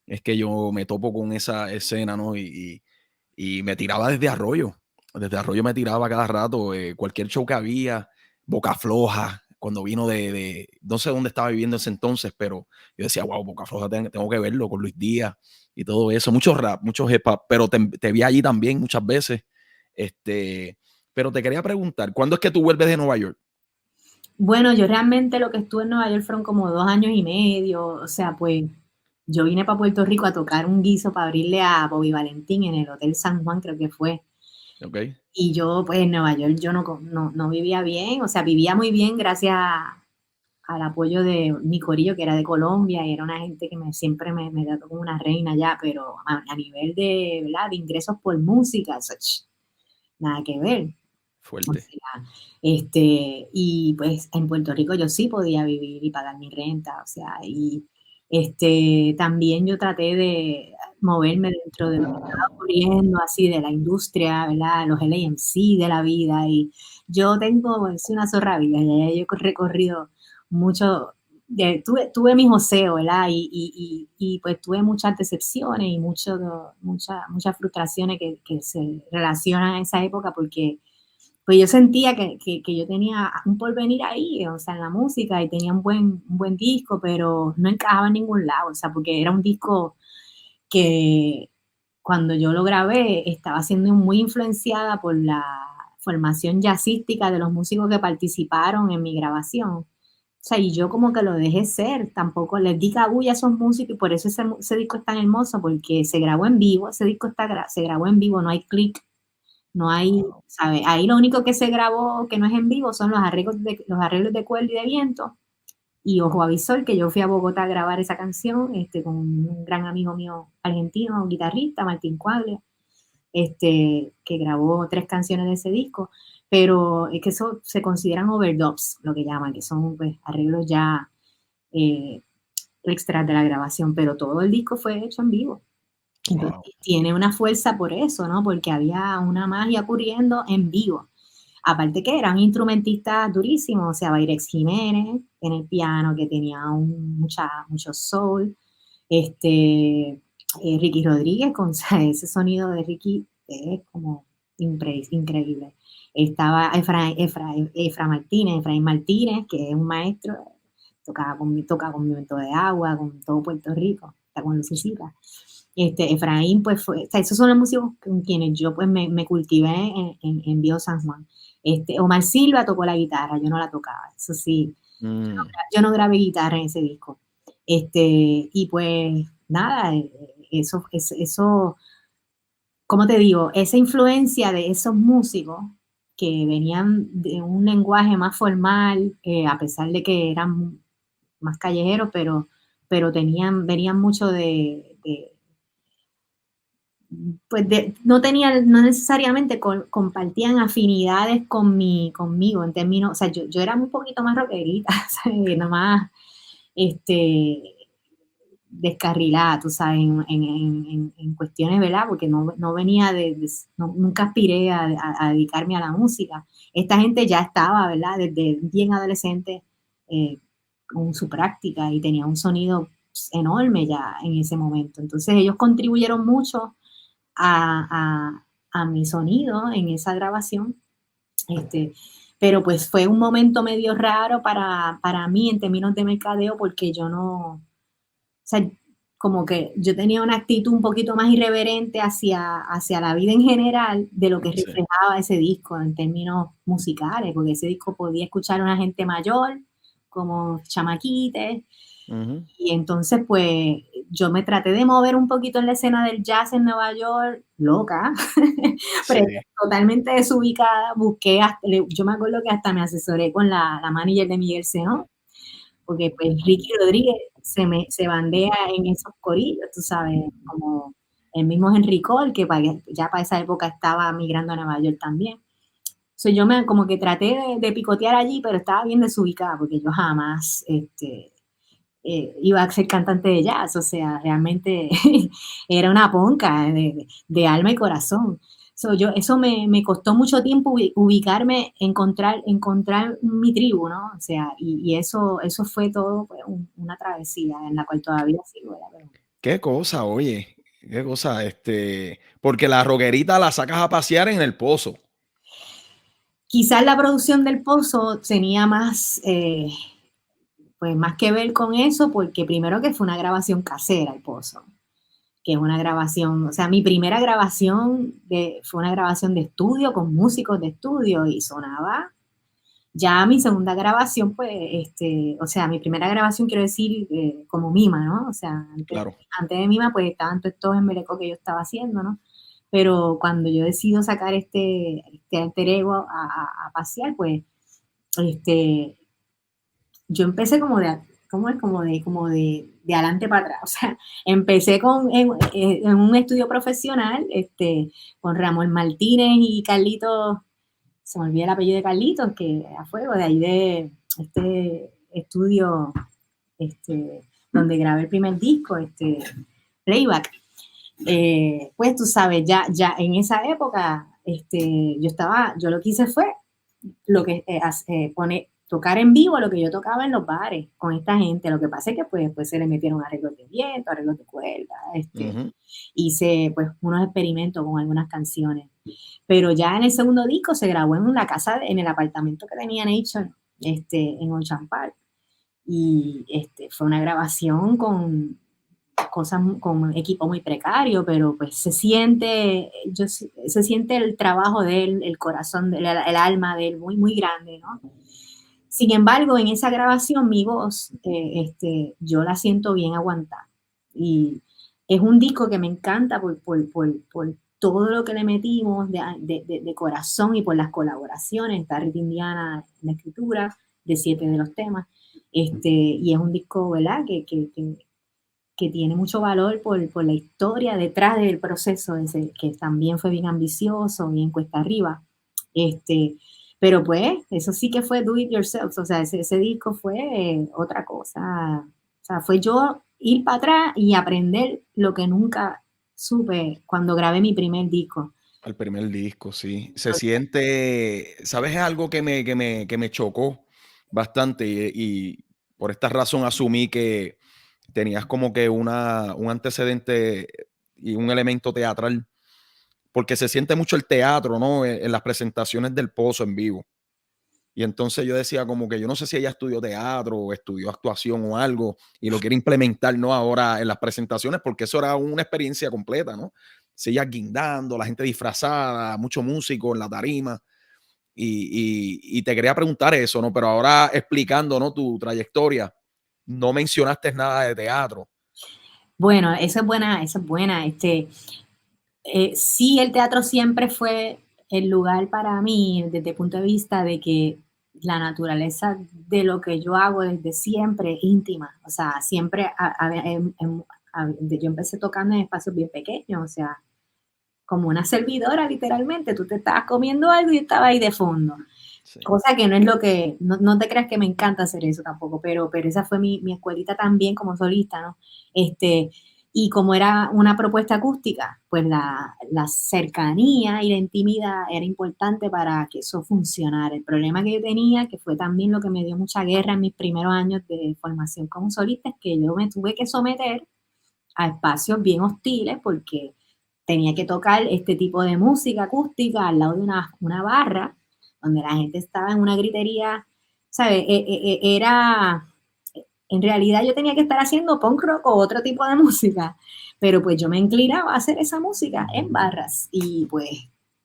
es que yo me topo con esa escena, ¿no? Y me tiraba desde Arroyo me tiraba cada rato, cualquier show que había, Boca Floja, cuando vino no sé dónde estaba viviendo ese entonces, pero yo decía, wow, Boca Floja, tengo que verlo con Luis Díaz y todo eso, mucho rap, mucho hip hop, pero te vi allí también muchas veces, pero te quería preguntar, ¿cuándo es que tú vuelves de Nueva York? Bueno, yo realmente lo que estuve en Nueva York fueron como 2 años y medio, o sea, pues yo vine para Puerto Rico a tocar un guiso para abrirle a Bobby Valentín en el Hotel San Juan, creo que fue. Ok, Y yo, pues en Nueva York, yo no vivía bien, o sea, vivía muy bien gracias al apoyo de mi corillo, que era de Colombia, y era una gente que siempre me trató como una reina allá, pero a nivel de, ¿verdad? De ingresos por música, eso, nada que ver. O fuerte. sea, y pues en Puerto Rico yo sí podía vivir y pagar mi renta, o sea, y también yo traté de moverme dentro de lo que estaba ocurriendo, así de la industria, ¿verdad? Los LAMC de la vida, y yo tengo, pues, una zorra vida, ya yo he recorrido mucho, tuve mi joseo, ¿verdad? Y pues tuve muchas decepciones y muchas frustraciones que se relacionan a esa época porque pues yo sentía que yo tenía un porvenir ahí, o sea, en la música y tenía un buen disco, pero no encajaba en ningún lado, o sea, porque era un disco que cuando yo lo grabé estaba siendo muy influenciada por la formación jazzística de los músicos que participaron en mi grabación. O sea, y yo como que lo dejé ser, tampoco les di cabulla a esos músicos y por eso ese disco es tan hermoso, porque se grabó en vivo, ese disco se grabó en vivo, no hay clic, no hay, Wow, ¿sabes? Ahí lo único que se grabó que no es en vivo son los arreglos de cuerda y de viento. Y Ojo Avisor, que yo fui a Bogotá a grabar esa canción con un gran amigo mío argentino, un guitarrista, Martín Cuadra, que grabó 3 canciones de ese disco. Pero es que eso se consideran overdubs, lo que llaman, que son pues, arreglos ya eh, extras de la grabación, pero todo el disco fue hecho en vivo. Entonces, wow. tiene una fuerza por eso, ¿no? Porque había una magia ocurriendo en vivo. Aparte que eran instrumentistas durísimos, o sea, Bayrex Jiménez en el piano, que tenía mucho soul, Ricky Rodríguez, con ese sonido de Ricky es como increíble. Estaba Efraín Martínez, que es un maestro, toca con Viento de Agua, con todo Puerto Rico, está con Lucecita. Efraín, pues o sea, esos son los músicos con quienes yo pues me cultivé en Bio San Juan. Omar Silva tocó la guitarra, yo no la tocaba, eso sí, Mm, yo no grabé guitarra en ese disco. Y pues nada, eso, ¿cómo te digo? Esa influencia de esos músicos que venían de un lenguaje más formal, a pesar de que eran más callejeros, pero venían mucho pues no necesariamente compartían afinidades conmigo en términos, o sea, yo era un poquito más rockerita, ¿sabes? Nomás, este, descarrilada, tú sabes, en cuestiones, ¿verdad? Porque no venía nunca aspiré a dedicarme a la música. Esta gente ya estaba, ¿verdad? Desde bien adolescente eh, con su práctica y tenía un sonido enorme ya en ese momento. Entonces ellos contribuyeron mucho a mi sonido en esa grabación. Este, pero pues fue un momento medio raro para mí en términos de mercadeo porque yo no, o sea, como que yo tenía una actitud un poquito más irreverente hacia la vida en general de lo que sí. reflejaba ese disco en términos musicales, porque ese disco podía escuchar a una gente mayor, como chamaquites, Ujú, y entonces, pues, yo me traté de mover un poquito en la escena del jazz en Nueva York, loca, pero sí. totalmente desubicada. Yo me acuerdo que hasta me asesoré con la manager de Miguel Senó, porque pues Ricky Rodríguez se bandea en esos corillos, tú sabes, como el mismo Henry Cole, que ya para esa época estaba migrando a Nueva York también. So, yo como que traté de picotear allí, pero estaba bien desubicada, porque yo jamás, iba a ser cantante de jazz, o sea, realmente era una ponca de alma y corazón. Eso me costó mucho tiempo ubicarme, encontrar mi tribu, ¿no? O sea, y eso fue todo pues, una travesía en la cual todavía sigo, ¿verdad? Qué cosa, oye, qué cosa, porque la roguerita la sacas a pasear en el pozo. Quizás la producción del Pozo tenía más, pues más que ver con eso, porque primero que fue una grabación casera, el Pozo, que es una grabación, o sea, mi primera grabación fue una grabación de estudio con músicos de estudio y sonaba. Ya mi segunda grabación, pues, o sea, mi primera grabación quiero decir como Mima, ¿no? O sea, Claro. antes de Mima, pues estaban todos estos embeleco que yo estaba haciendo, ¿no? Pero cuando yo decido sacar este alter ego a pasear, pues, este, yo empecé como de, ¿cómo es? Como de adelante para atrás. O sea, empecé en un estudio profesional, con Ramón Martínez y Carlitos, se me olvida el apellido de Carlitos, que a fuego, de ahí de este estudio, donde grabé el primer disco, Playback. Pues tú sabes, ya en esa época, yo lo que hice fue lo que tocar en vivo lo que yo tocaba en los bares con esta gente. Lo que pasa es que pues se le metieron arreglos de viento, arreglos de cuerda, Ujú. hice pues unos experimentos con algunas canciones. Pero ya en el segundo disco se grabó en la casa, en el apartamento que tenía Nation, en Ocean Park. Y fue una grabación con un equipo muy precario, pero pues se siente el trabajo de él, el corazón, el alma de él muy, muy grande, ¿no? Sin embargo, en esa grabación mi voz, yo la siento bien aguantada. Y es un disco que me encanta por todo lo que le metimos de corazón y por las colaboraciones. Está Rita Indiana en la escritura de 7 de los temas. Y es un disco, ¿verdad? Que tiene mucho valor por la historia detrás del proceso, que también fue bien ambicioso, bien cuesta arriba. Pero pues, eso sí que fue do it yourself, o sea, ese disco fue otra cosa. O sea, fue yo ir para atrás y aprender lo que nunca supe cuando grabé mi primer disco. El primer disco, sí. Se siente, ¿sabes? Es algo que me chocó bastante y por esta razón asumí que tenías como que un antecedente y un elemento teatral, porque se siente mucho el teatro, ¿no? En las presentaciones del Pozo en vivo. Y entonces yo decía como que yo no sé si ella estudió teatro o estudió actuación o algo y lo quiere implementar, ¿no? Ahora en las presentaciones, porque eso era una experiencia completa, ¿no? Se ella guindando, la gente disfrazada, mucho músico en la tarima. Y te quería preguntar eso, ¿no? Pero ahora explicando, ¿no? Tu trayectoria, no mencionaste nada de teatro. Bueno, esa es buena, esa es buena. Sí, el teatro siempre fue el lugar para mí desde el punto de vista de que la naturaleza de lo que yo hago desde siempre es íntima. O sea, siempre yo empecé tocando en espacios bien pequeños, o sea, como una servidora literalmente. Tú te estabas comiendo algo y yo estaba ahí de fondo. Sí. Cosa que no es lo que, no te creas que me encanta hacer eso tampoco, pero esa fue mi escuelita también como solista, ¿no? Y como era una propuesta acústica, pues la cercanía y la intimidad era importante para que eso funcionara. El problema que yo tenía, que fue también lo que me dio mucha guerra en mis primeros años de formación como solista, es que yo me tuve que someter a espacios bien hostiles porque tenía que tocar este tipo de música acústica al lado de una barra donde la gente estaba en una gritería, ¿sabes? En realidad yo tenía que estar haciendo punk rock o otro tipo de música, pero pues yo me inclinaba a hacer esa música en barras y pues,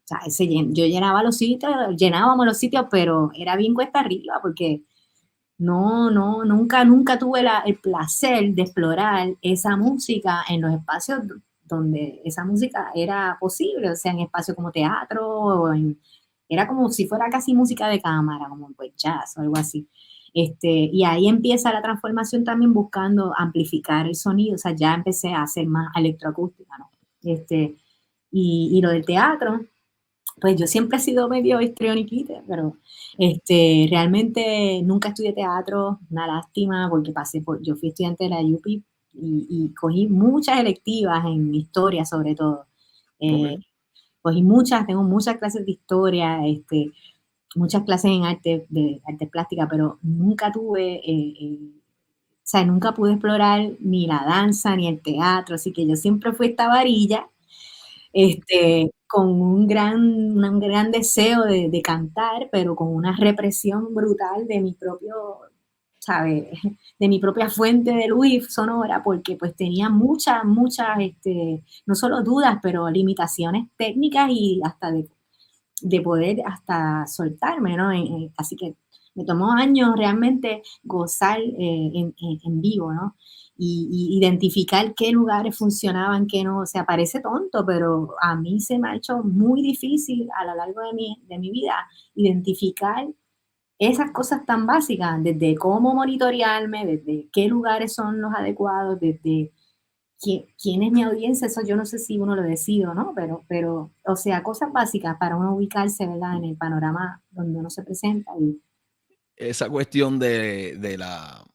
o sea, yo llenaba los sitios, llenábamos los sitios, pero era bien cuesta arriba porque nunca tuve el placer de explorar esa música en los espacios donde esa música era posible, o sea, en espacios como teatro, era como si fuera casi música de cámara, como pues jazz o algo así. Y ahí empieza la transformación también buscando amplificar el sonido, o sea, ya empecé a hacer más electroacústica, ¿no? Y lo del teatro, pues yo siempre he sido medio histrioniquita, pero realmente nunca estudié teatro, una lástima, porque yo fui estudiante de la UPI y cogí muchas electivas en historia sobre todo. Ok. Eh, tengo muchas clases de historia, muchas clases en arte plástica, pero nunca tuve, o sea, nunca pude explorar ni la danza ni el teatro, así que yo siempre fui esta varilla con un gran deseo de cantar, pero con una represión brutal de mi propio, ¿sabes? De mi propia fuente de luz sonora, porque pues tenía muchas, no solo dudas, pero limitaciones técnicas y hasta de poder hasta soltarme, ¿no? Así que me tomó años realmente gozar en vivo, ¿no? Y identificar qué lugares funcionaban, qué no. O sea, parece tonto, pero a mí se me ha hecho muy difícil a lo largo de mi vida identificar esas cosas tan básicas, desde cómo monitorearme, desde qué lugares son los adecuados, desde quién es mi audiencia, eso yo no sé si uno lo decide o no, pero, o sea, cosas básicas para uno ubicarse, ¿verdad? En el panorama donde uno se presenta. Esa cuestión de las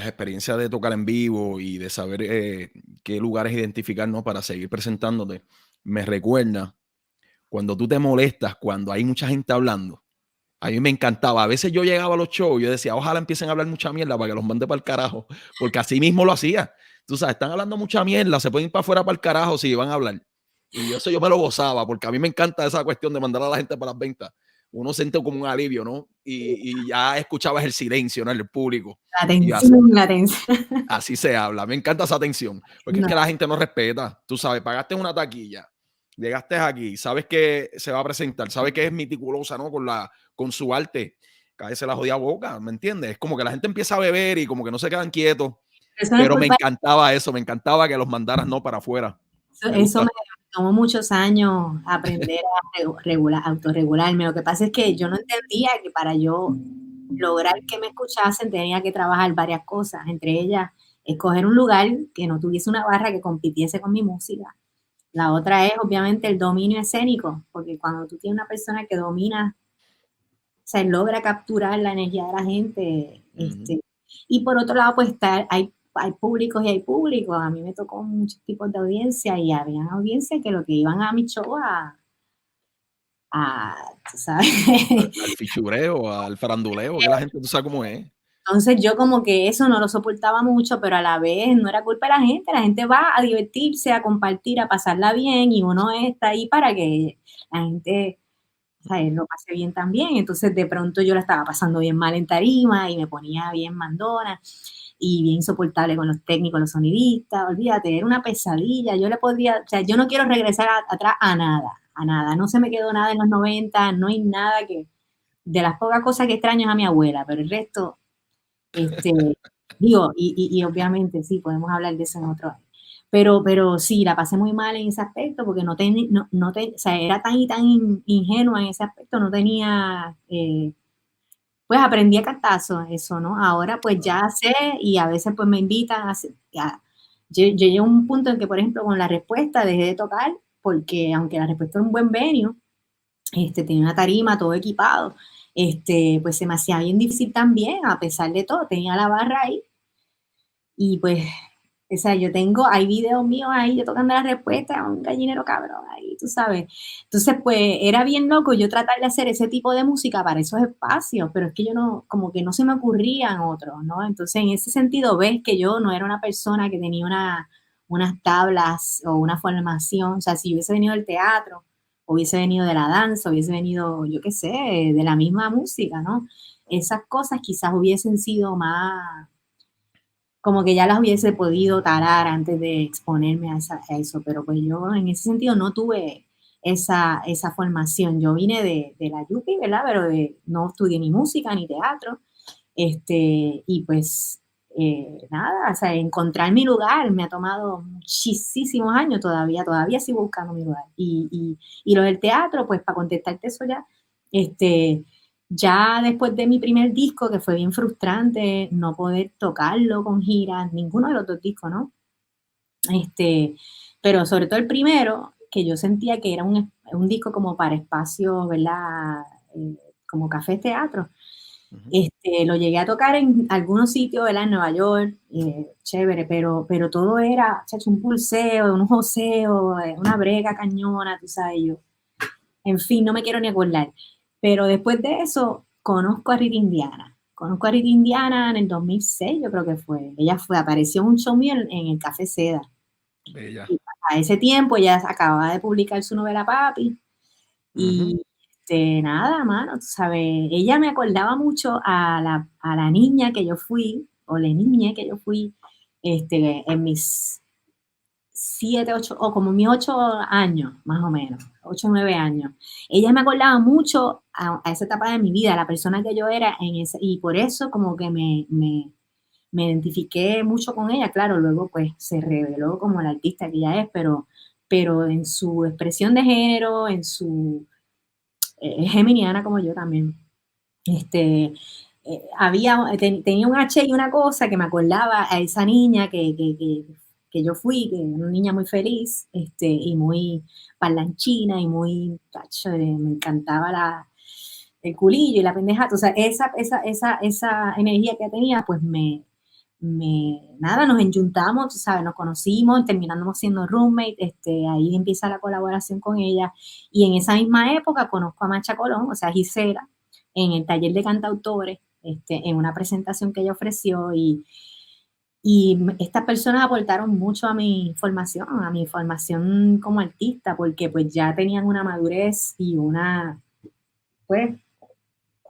experiencias de tocar en vivo y de saber qué lugares identificar, ¿no? Para seguir presentándote, me recuerda cuando tú te molestas, cuando hay mucha gente hablando. A mí me encantaba. A veces yo llegaba a los shows y yo decía, ojalá empiecen a hablar mucha mierda para que los mande para el carajo, porque así mismo lo hacía. Tú sabes, están hablando mucha mierda, se pueden ir para afuera para el carajo si van a hablar. Y eso yo me lo gozaba, porque a mí me encanta esa cuestión de mandar a la gente para las ventas. Uno siente como un alivio, ¿no? Y ya escuchabas el silencio, ¿no? En el público. La Y atención, la atención. así se habla. Me encanta esa atención, porque es No, que la gente no respeta. Tú sabes, pagaste una taquilla, llegaste aquí, sabes que se va a presentar, sabes que es meticulosa, ¿no? Con su arte. Cállese la jodida boca, ¿me entiendes? Es como que la gente empieza a beber y como que no se quedan quietos. eso no es Pero me culpa, encantaba eso, me encantaba que los mandaras no para afuera. Me eso me gusta. tomó muchos años aprender a autorregularme. Lo que pasa es que yo no entendía que para yo lograr que me escuchasen tenía que trabajar varias cosas, entre ellas escoger un lugar que no tuviese una barra que compitiese con mi música. La otra es obviamente el dominio escénico, porque cuando tú tienes una persona que domina, se logra capturar la energía de la gente. Ujú. Y por otro lado, pues hay públicos y hay públicos. A mí me tocó muchos tipos de audiencia y había audiencias que lo que iban a mi show tú sabes. Al fichureo, al faranduleo, que la gente, tú sabes cómo es. Entonces yo como que eso no lo soportaba mucho, pero a la vez no era culpa de la gente va a divertirse, a compartir, a pasarla bien y uno está ahí para que la gente, ¿sabes?, lo pase bien también. Entonces de pronto yo la estaba pasando bien mal en tarima y me ponía bien mandona y bien insoportable con los técnicos, los sonidistas, olvídate, era una pesadilla. Yo le podría, o sea, yo no quiero regresar atrás a nada, no se me quedó nada en los 90, no hay nada de las pocas cosas que extraño es a mi abuela, pero el resto este, digo, y obviamente sí, podemos hablar de eso en otro año. Pero sí, la pasé muy mal en ese aspecto porque o sea, era tan y tan ingenua en ese aspecto, no tenía, pues aprendí a cartazo eso, ¿no? Ahora pues ya sé y a veces pues me invitan a hacer, yo llegué a un punto en que, por ejemplo, con La Respuesta dejé de tocar porque aunque La Respuesta era un buen venue, tenía una tarima, todo equipado, pues se me hacía bien difícil también, a pesar de todo, tenía la barra ahí y pues, o sea, hay videos míos ahí, yo tocando La Respuesta, un gallinero cabrón ahí, tú sabes. Entonces, pues, era bien loco yo tratar de hacer ese tipo de música para esos espacios, pero es que yo no, como que no se me ocurrían otros, ¿no? Entonces, en ese sentido, ves que yo no era una persona que tenía unas tablas o una formación, o sea, si yo hubiese venido del teatro, hubiese venido de la danza, hubiese venido, yo qué sé, de la misma música, ¿no? Esas cosas quizás hubiesen sido más, como que ya las hubiese podido tarar antes de exponerme a eso, pero pues yo en ese sentido no tuve esa formación. Yo vine de la Yupi, ¿verdad? Pero no estudié ni música ni teatro, y pues nada, o sea, encontrar mi lugar me ha tomado muchísimos años todavía sigo buscando mi lugar. Y lo del teatro, pues para contestarte eso ya, ya después de mi primer disco, que fue bien frustrante no poder tocarlo con giras, ninguno de los dos discos, ¿no? Pero sobre todo el primero, que yo sentía que era un disco como para espacios, ¿verdad? Como café teatro. Lo llegué a tocar en algunos sitios, ¿verdad? En Nueva York, chévere, pero todo era, chacho, un pulseo, un joseo, una brega cañona, tú sabes, yo. En fin, no me quiero ni acordar. Pero después de eso, conozco a Rita Indiana. Conozco a Rita Indiana en el 2006, yo creo que fue. Apareció en un show mío en el Café Seda. Bella. Y a ese tiempo ella acababa de publicar su novela Papi. Y nada, mano, tú sabes, ella me acordaba mucho a la niña que yo fui, o la niña que yo fui, en mis 7, 8, o como mis 8 años, más o menos, 8 o 9 años. Ella me acordaba mucho a esa etapa de mi vida, a la persona que yo era y por eso como que me identifiqué mucho con ella. Claro, luego pues se reveló como la artista que ella es, pero en su expresión de género, en su es geminiana como yo también. Tenía un H y una cosa que me acordaba a esa niña que yo fui, que era una niña muy feliz, y muy parlanchina y muy, tacho, me encantaba el culillo y la pendejata. O sea, esa energía que tenía, pues nada, nos enyuntamos, tú sabes, nos conocimos, terminamos siendo roommate, ahí empieza la colaboración con ella, y en esa misma época conozco a Macha Colón, o sea, Gisela, en el taller de cantautores, en una presentación que ella ofreció, y estas personas aportaron mucho a mi formación como artista, porque pues ya tenían una madurez y pues,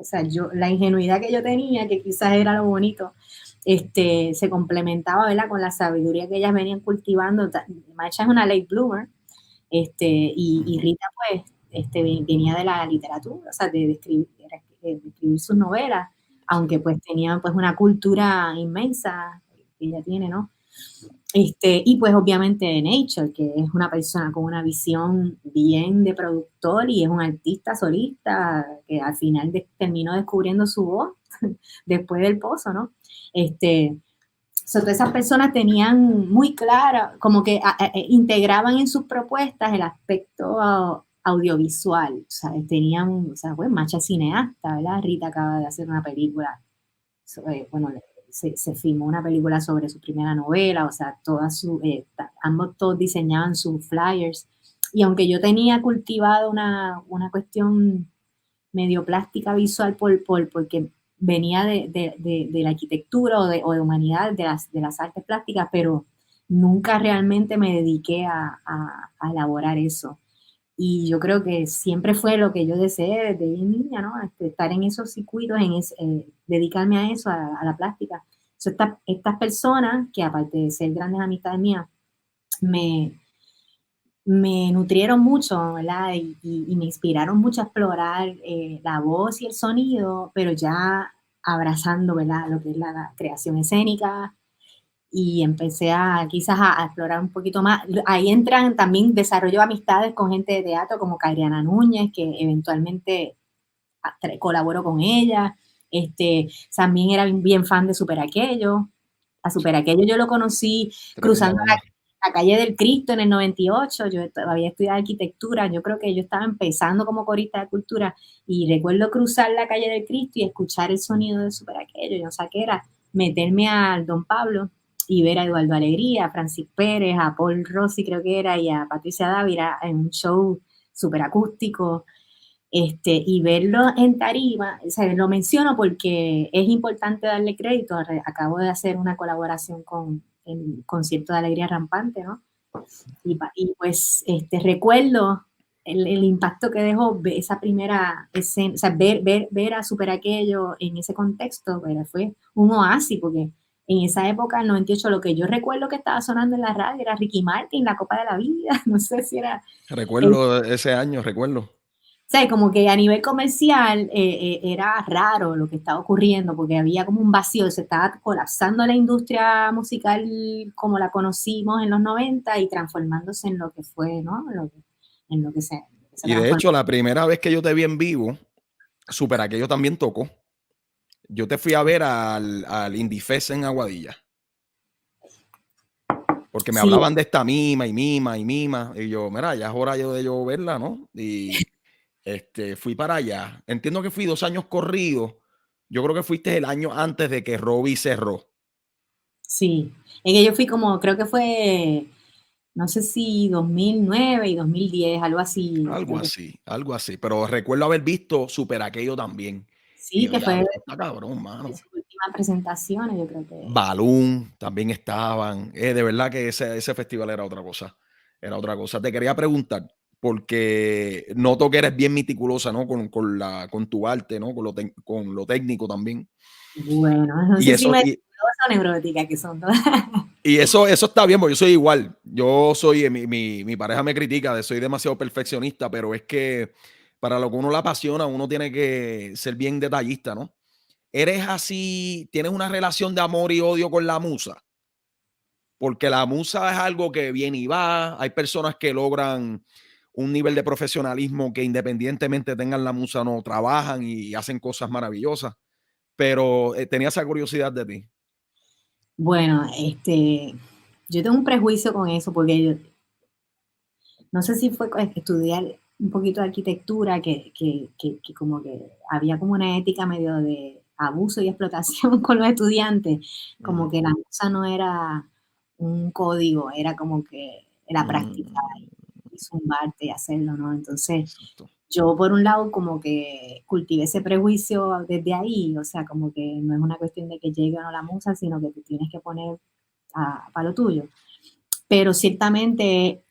o sea, la ingenuidad que yo tenía, que quizás era lo bonito, se complementaba, ¿verdad? Con la sabiduría que ellas venían cultivando. Macha es una late bloomer, y Rita, pues, venía de la literatura, o sea, de escribir sus novelas, aunque pues tenía pues una cultura inmensa que ella tiene, ¿no? Y pues obviamente Nature, que es una persona con una visión bien de productor y es un artista solista que al final terminó descubriendo su voz después del pozo, ¿no? Todas esas personas tenían muy clara, como que integraban en sus propuestas el aspecto audiovisual, tenían, o sea, pues Macha cineasta, ¿verdad? Rita acaba de hacer una película, bueno, se filmó una película sobre su primera novela, o sea, ambos todos diseñaban sus flyers, y aunque yo tenía cultivado una cuestión medio plástica visual porque venía de la arquitectura o de humanidad, de las artes plásticas, pero nunca realmente me dediqué a elaborar eso. Y yo creo que siempre fue lo que yo deseé desde niña, ¿no? Estar en esos circuitos, dedicarme a eso, a la plástica. Estas personas, que aparte de ser grandes amistades mías, me, me nutrieron mucho, ¿verdad? Y me inspiraron mucho a explorar la voz y el sonido, pero ya abrazando, ¿verdad? Lo que es la creación escénica, y empecé quizás a explorar un poquito más. Ahí entran también, desarrollo amistades con gente de teatro como Cairiana Núñez, que eventualmente colaboró con ella. También era bien fan de Super Aquello. A Super Aquello yo lo conocí cruzando la calle del Cristo en el 98. Yo todavía estudiaba arquitectura. Yo creo que yo estaba empezando como corista de cultura y recuerdo cruzar la calle del Cristo y escuchar el sonido de Super Aquello. Yo no sé qué era, meterme al Don Pablo y ver a Eduardo Alegría, a Francis Pérez, a Paul Rossi creo que era, y a Patricia Dávila en un show súper acústico, y verlo en tarima. O sea, lo menciono porque es importante darle crédito. Acabo de hacer una colaboración con el concierto de Alegría Rampante, ¿no? Y pues recuerdo el impacto que dejó esa primera escena, o sea, ver a Super Aquello en ese contexto, pero fue un oasis, porque en esa época, el 98, lo que yo recuerdo que estaba sonando en la radio era Ricky Martin, La Copa de la Vida, no sé si era... Recuerdo ese año, recuerdo. O sea, como que a nivel comercial era raro lo que estaba ocurriendo, porque había como un vacío, se estaba colapsando la industria musical como la conocimos en los 90 y transformándose en lo que fue, ¿no? En lo que se Y de hecho, la primera vez que yo te vi en vivo, Super Aquello también tocó. Yo te fui a ver al Indie Fest en Aguadilla. Porque me Sí, hablaban de esta mima y mima y mima. Y yo, mira, ya es hora de yo verla, ¿no? Y fui para allá. Entiendo que fui 2 años corridos. Yo creo que fuiste el año antes de que Robbie cerró. sí. En que yo fui como, creo que fue, no sé si 2009 y 2010, algo así. Algo así, algo así. Pero recuerdo haber visto Super Aquello también. Y Sí, yo, que fue diablo, esto está cabrón, de mano. sus últimas presentaciones, yo creo que Balloon también estaban. De verdad que ese festival era otra cosa. Era otra cosa. Te quería preguntar, porque noto que eres bien meticulosa, ¿no? Con tu arte, ¿no? Con lo técnico también. bueno, no Y sé si eso, me y, o neurótica que son todas. y eso está bien, porque yo soy igual. Yo soy, mi pareja me critica de soy demasiado perfeccionista, pero es que para lo que uno le apasiona, uno tiene que ser bien detallista, ¿no? ¿Eres así, tienes una relación de amor y odio con la musa? Porque la musa es algo que viene y va. Hay personas que logran un nivel de profesionalismo que independientemente tengan la musa no trabajan y hacen cosas maravillosas. Pero tenía esa curiosidad de ti. Bueno, yo tengo un prejuicio con eso porque yo no sé si fue estudiar un poquito de arquitectura que como que había como una ética medio de abuso y explotación con los estudiantes, como Mm, que la cosa no era un código, era como que era práctica mm, y zumbarte y hacerlo, ¿no? Entonces, exacto. yo por un lado como que cultivé ese prejuicio desde ahí, o sea, como que no es una cuestión de que llegue o no la musa, sino que te tienes que poner para lo tuyo. Pero ciertamente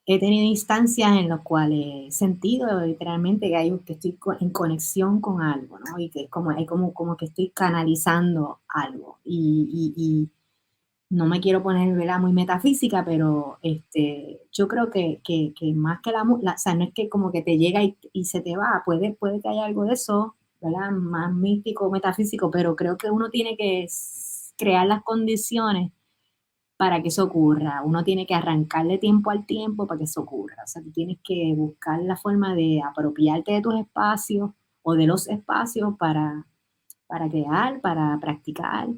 he tenido instancias en las cuales he sentido literalmente que estoy en conexión con algo, ¿no? Y que es como, como que estoy canalizando algo. Y no me quiero poner, ¿verdad? Muy metafísica, pero yo creo que más que o sea, no es que como que te llega y se te va, puede que haya algo de eso, ¿verdad? Más místico, metafísico, pero creo que uno tiene que crear las condiciones para que eso ocurra. Uno tiene que arrancarle tiempo al tiempo para que eso ocurra. O sea, tú tienes que buscar la forma de apropiarte de tus espacios o de los espacios para crear, para practicar.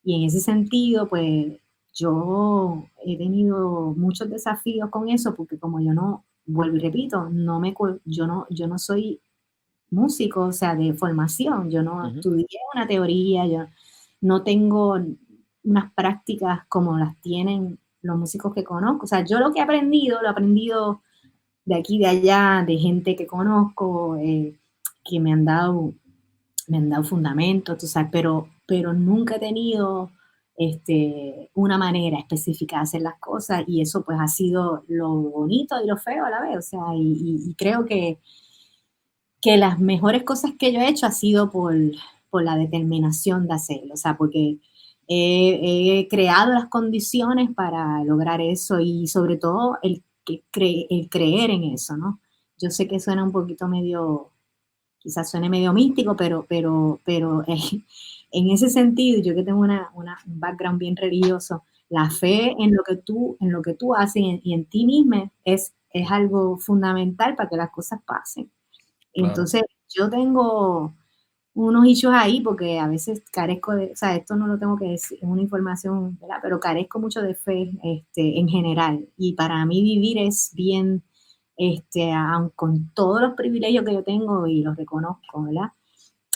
Y en ese sentido, pues yo he tenido muchos desafíos con eso porque como yo no, vuelvo y repito, yo no soy músico, o sea, de formación, yo no Ujú, estudié una teoría, yo no tengo unas prácticas como las tienen los músicos que conozco. O sea, yo lo que he aprendido, lo he aprendido de aquí y de allá, de gente que conozco, que me han dado fundamentos, tú sabes, pero nunca he tenido una manera específica de hacer las cosas y eso pues ha sido lo bonito y lo feo a la vez. O sea, y creo que las mejores cosas que yo he hecho ha sido por la determinación de hacerlo, o sea, porque he creado las condiciones para lograr eso y sobre todo el creer en eso, ¿no? Yo sé que suena un poquito medio, quizás suene medio místico, pero en ese sentido, yo que tengo un background bien religioso, la fe en lo que tú haces y en ti misma es algo fundamental para que las cosas pasen. claro. Entonces, yo tengo unos issues ahí porque a veces carezco de, o sea, esto no lo tengo que decir, es una información, ¿verdad? Pero carezco mucho de fe, en general. Y para mí vivir es bien, aun con todos los privilegios que yo tengo y los reconozco, ¿verdad?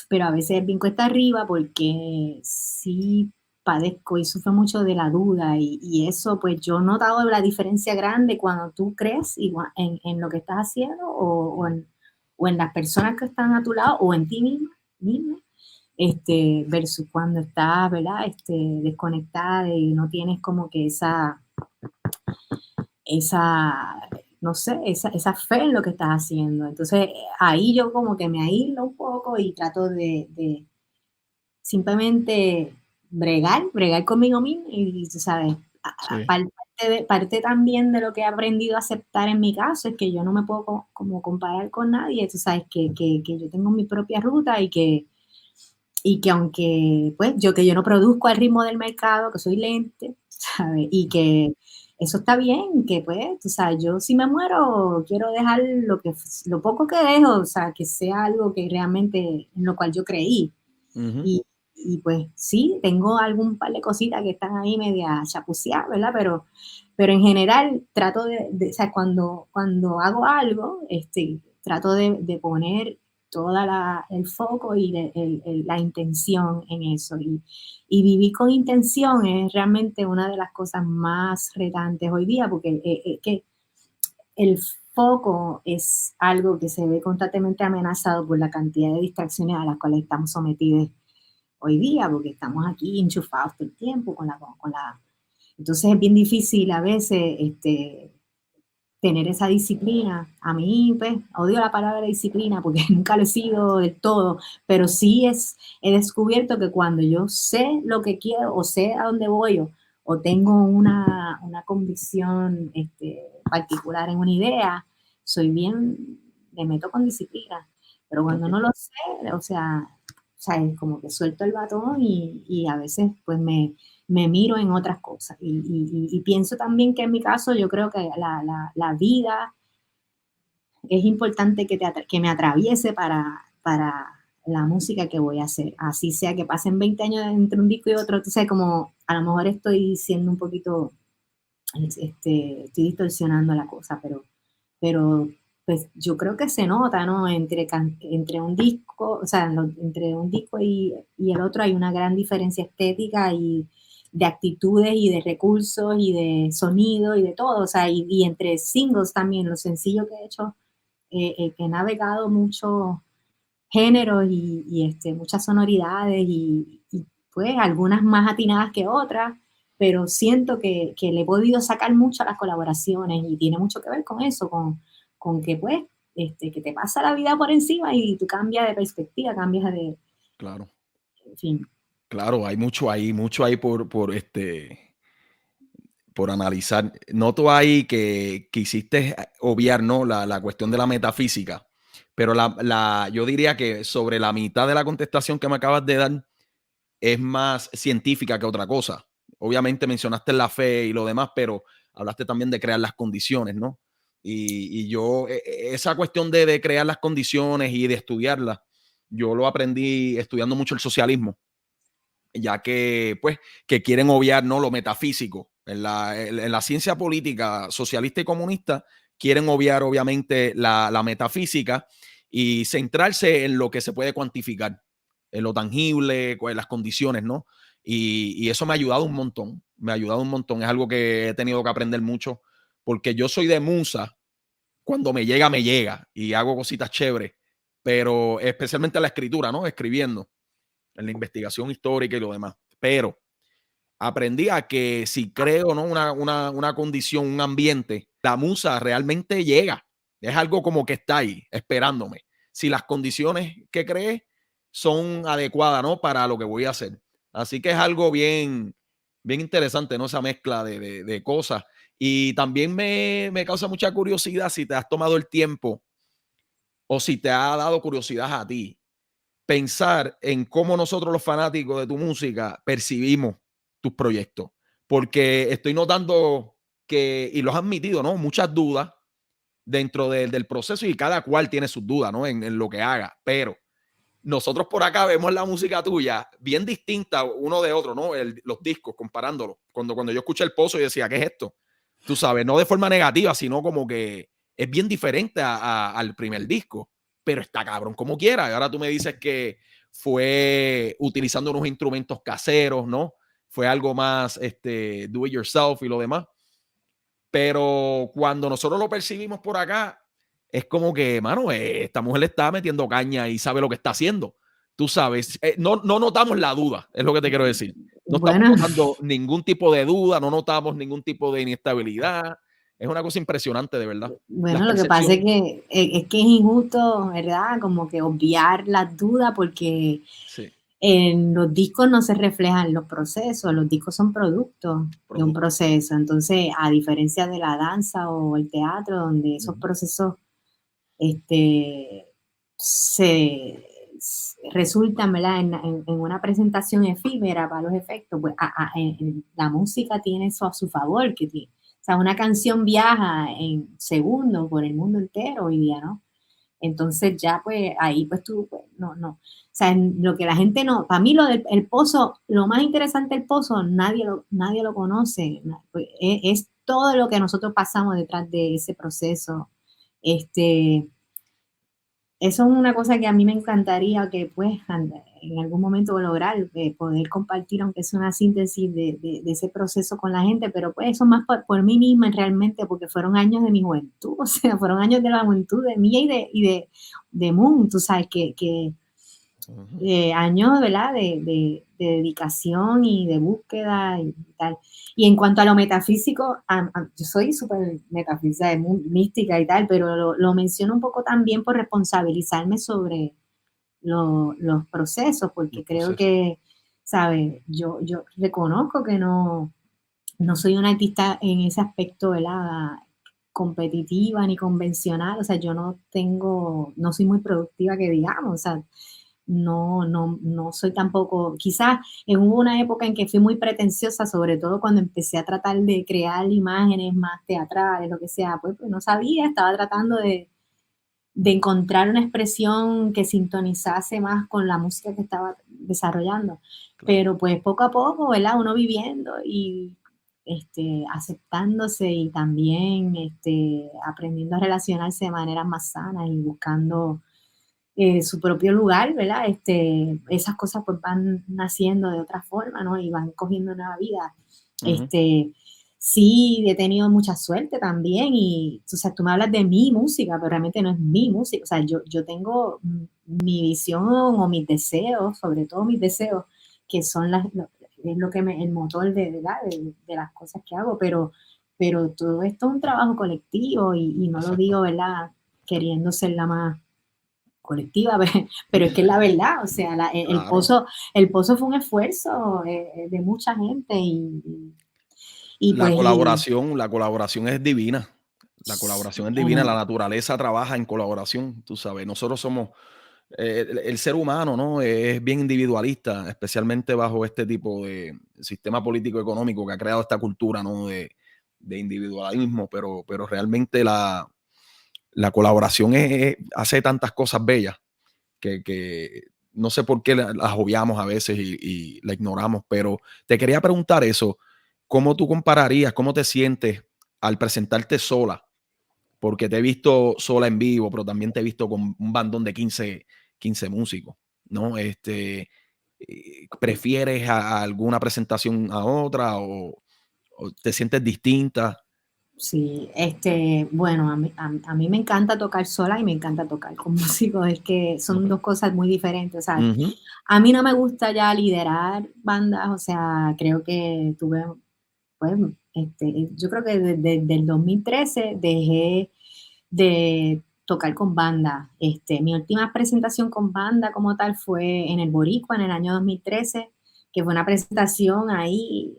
Pero a veces es bien cuesta arriba porque sí padezco y sufro mucho de la duda y eso, pues yo he notado la diferencia grande cuando tú crees en lo que estás haciendo o en las personas que están a tu lado o en ti misma, versus cuando estás, ¿verdad? Desconectada y no tienes como que esa, no sé, esa fe en lo que estás haciendo. Entonces ahí yo como que me aíslo un poco y trato de simplemente bregar conmigo mismo y tú sabes, Sí. parte también de lo que he aprendido a aceptar en mi caso es que yo no me puedo como comparar con nadie, tú sabes, que yo tengo mi propia ruta y que aunque, pues, que yo no produzco al ritmo del mercado, que soy lente, ¿sabes? Y que eso está bien, que pues, tú sabes, yo si me muero, quiero dejar lo poco que dejo, o sea, que sea algo que realmente, en lo cual yo creí. Ujú. Y, y pues sí, tengo algún par de cositas que están ahí media chapuceadas, ¿verdad? Pero en general trato o sea, cuando hago algo, trato de poner toda el foco y la intención en eso. Y vivir con intención es realmente una de las cosas más retantes hoy día, porque que el foco es algo que se ve constantemente amenazado por la cantidad de distracciones a las cuales estamos sometidos hoy día, porque estamos aquí enchufados todo el tiempo entonces es bien difícil a veces tener esa disciplina. A mí, pues, odio la palabra disciplina porque nunca lo he sido del todo, pero sí he descubierto que cuando yo sé lo que quiero o sé a dónde voy o tengo una convicción particular en una idea, me meto con disciplina. Pero cuando Ok. no lo sé, o sea, es como que suelto el batón y a veces pues me miro en otras cosas. Y pienso también que en mi caso yo creo que la vida es importante que me atraviese para la música que voy a hacer. Así sea que pasen 20 años entre un disco y otro, entonces como a lo mejor estoy siendo un poquito, estoy distorsionando la cosa, pero pues yo creo que se nota, ¿no? Entre un disco, o sea, entre un disco y el otro hay una gran diferencia estética y de actitudes y de recursos y de sonido y de todo, o sea, y entre singles también, los sencillos que he hecho, he navegado muchos géneros y muchas sonoridades y pues algunas más atinadas que otras, pero siento que le he podido sacar mucho a las colaboraciones y tiene mucho que ver con eso, con que pues que te pasa la vida por encima y tú cambias de perspectiva, cambias de, Claro, en fin. claro, mucho ahí por analizar. Noto ahí que quisiste obviar, ¿no? La cuestión de la metafísica, pero yo diría que sobre la mitad de la contestación que me acabas de dar es más científica que otra cosa. Obviamente mencionaste la fe y lo demás, pero hablaste también de crear las condiciones, ¿no? Y yo, esa cuestión de crear las condiciones y de estudiarlas, yo lo aprendí estudiando mucho el socialismo, ya que, pues, que quieren obviar, ¿no? Lo metafísico. En la ciencia política socialista y comunista quieren obviar, obviamente, la metafísica y centrarse en lo que se puede cuantificar, en lo tangible, en las condiciones, ¿no? Y eso me ha ayudado un montón, me ha ayudado un montón. Es algo que he tenido que aprender mucho, porque yo soy de musa, cuando me llega y hago cositas chéveres, pero especialmente la escritura, ¿no? Escribiendo en la investigación histórica y lo demás. Pero aprendí a que si creo, ¿no? Una condición, un ambiente, la musa realmente llega. Es algo como que está ahí, esperándome. Si las condiciones que creé son adecuadas, ¿no? Para lo que voy a hacer. Así que es algo bien, bien interesante, ¿no? Esa mezcla de cosas. Y también me causa mucha curiosidad si te has tomado el tiempo o si te ha dado curiosidad a ti pensar en cómo nosotros los fanáticos de tu música percibimos tus proyectos. Porque estoy notando que, y lo has admitido, ¿no? Muchas dudas dentro del proceso y cada cual tiene sus dudas, ¿no? En lo que haga. Pero nosotros por acá vemos la música tuya bien distinta uno de otro, ¿no? Los discos, comparándolo. Cuando yo escuché El Pozo y decía, ¿qué es esto? Tú sabes, no de forma negativa, sino como que es bien diferente al primer disco, pero está cabrón como quiera. Y ahora tú me dices que fue utilizando unos instrumentos caseros, ¿no? Fue algo más do it yourself y lo demás. Pero cuando nosotros lo percibimos por acá, es como que, mano, esta mujer le está metiendo caña y sabe lo que está haciendo. Tú sabes, no notamos la duda, es lo que te quiero decir. No estamos Bueno, notando ningún tipo de duda, no notamos ningún tipo de inestabilidad. Es una cosa impresionante, de verdad. La bueno, lo que pasa percepción. es que es injusto, ¿verdad? Como que obviar las dudas porque Sí, en los discos no se reflejan los procesos, los discos son productos de un producto. proceso. Entonces, a diferencia de la danza o el teatro, donde esos Ujú. procesos este, resultan, ¿verdad? En una presentación efímera para los efectos, pues la música tiene eso a su favor, o sea, una canción viaja en segundos por el mundo entero hoy día, ¿no? Entonces ya pues ahí pues tú, pues, no. O sea, lo que la gente no, para mí lo del el pozo, lo más interesante del pozo, nadie lo conoce. Pues, es todo lo que nosotros pasamos detrás de ese proceso. Este, eso es una cosa que a mí me encantaría que pues en algún momento lograr, poder compartir, aunque es una síntesis de ese proceso con la gente, pero pues eso más por mí misma realmente, porque fueron años de mi juventud, o sea, fueron años de la juventud de mí y de Moon, tú sabes, que Ujú. años, ¿verdad? De dedicación y de búsqueda y tal. Y en cuanto a lo metafísico, yo soy súper metafísica, mística y tal, pero lo menciono un poco también por responsabilizarme sobre los procesos, porque Los creo procesos. que, ¿sabes? Yo reconozco que no soy una artista en ese aspecto, ¿verdad? Competitiva ni convencional, o sea, no soy muy productiva que digamos, o sea, no soy tampoco, quizás hubo una época en que fui muy pretenciosa, sobre todo cuando empecé a tratar de crear imágenes más teatrales, lo que sea, pues no sabía, estaba tratando de encontrar una expresión que sintonizase más con la música que estaba desarrollando. Claro. Pero pues poco a poco, ¿verdad? Uno viviendo y aceptándose y también aprendiendo a relacionarse de manera más sana y buscando su propio lugar, ¿verdad? Esas cosas pues van naciendo de otra forma, ¿no? Y van cogiendo nueva vida. Ujú. Sí, he tenido mucha suerte también y, o sea, tú me hablas de mi música, pero realmente no es mi música. O sea, yo tengo mi visión o mis deseos, sobre todo mis deseos, que son es lo que el motor ¿verdad? De las cosas que hago, pero todo esto es un trabajo colectivo y no lo Exacto. digo, ¿verdad? Queriendo ser la más colectiva, pero es que es la verdad, o sea, Claro. el pozo fue un esfuerzo de mucha gente y pues, La colaboración es divina. La colaboración es divina. La bueno, naturaleza trabaja en colaboración, tú sabes. Nosotros somos, el ser humano, ¿no? Es bien individualista, especialmente bajo este tipo de sistema político económico que ha creado esta cultura, ¿no? De individualismo, pero realmente la colaboración hace tantas cosas bellas que no sé por qué las obviamos a veces y la ignoramos, pero te quería preguntar eso, ¿cómo tú compararías, cómo te sientes al presentarte sola? Porque te he visto sola en vivo, pero también te he visto con un bandón de 15 músicos, ¿no? ¿Prefieres a alguna presentación a otra o te sientes distinta? sí, bueno, a mí me encanta tocar sola y me encanta tocar con músicos, es que son Okey. dos cosas muy diferentes, o sea, Ujú. a mí no me gusta ya liderar bandas, o sea, creo que tuve, pues, yo creo que desde el 2013 dejé de tocar con banda. Mi última presentación con banda como tal fue en el Boricua en el año 2013, que fue una presentación ahí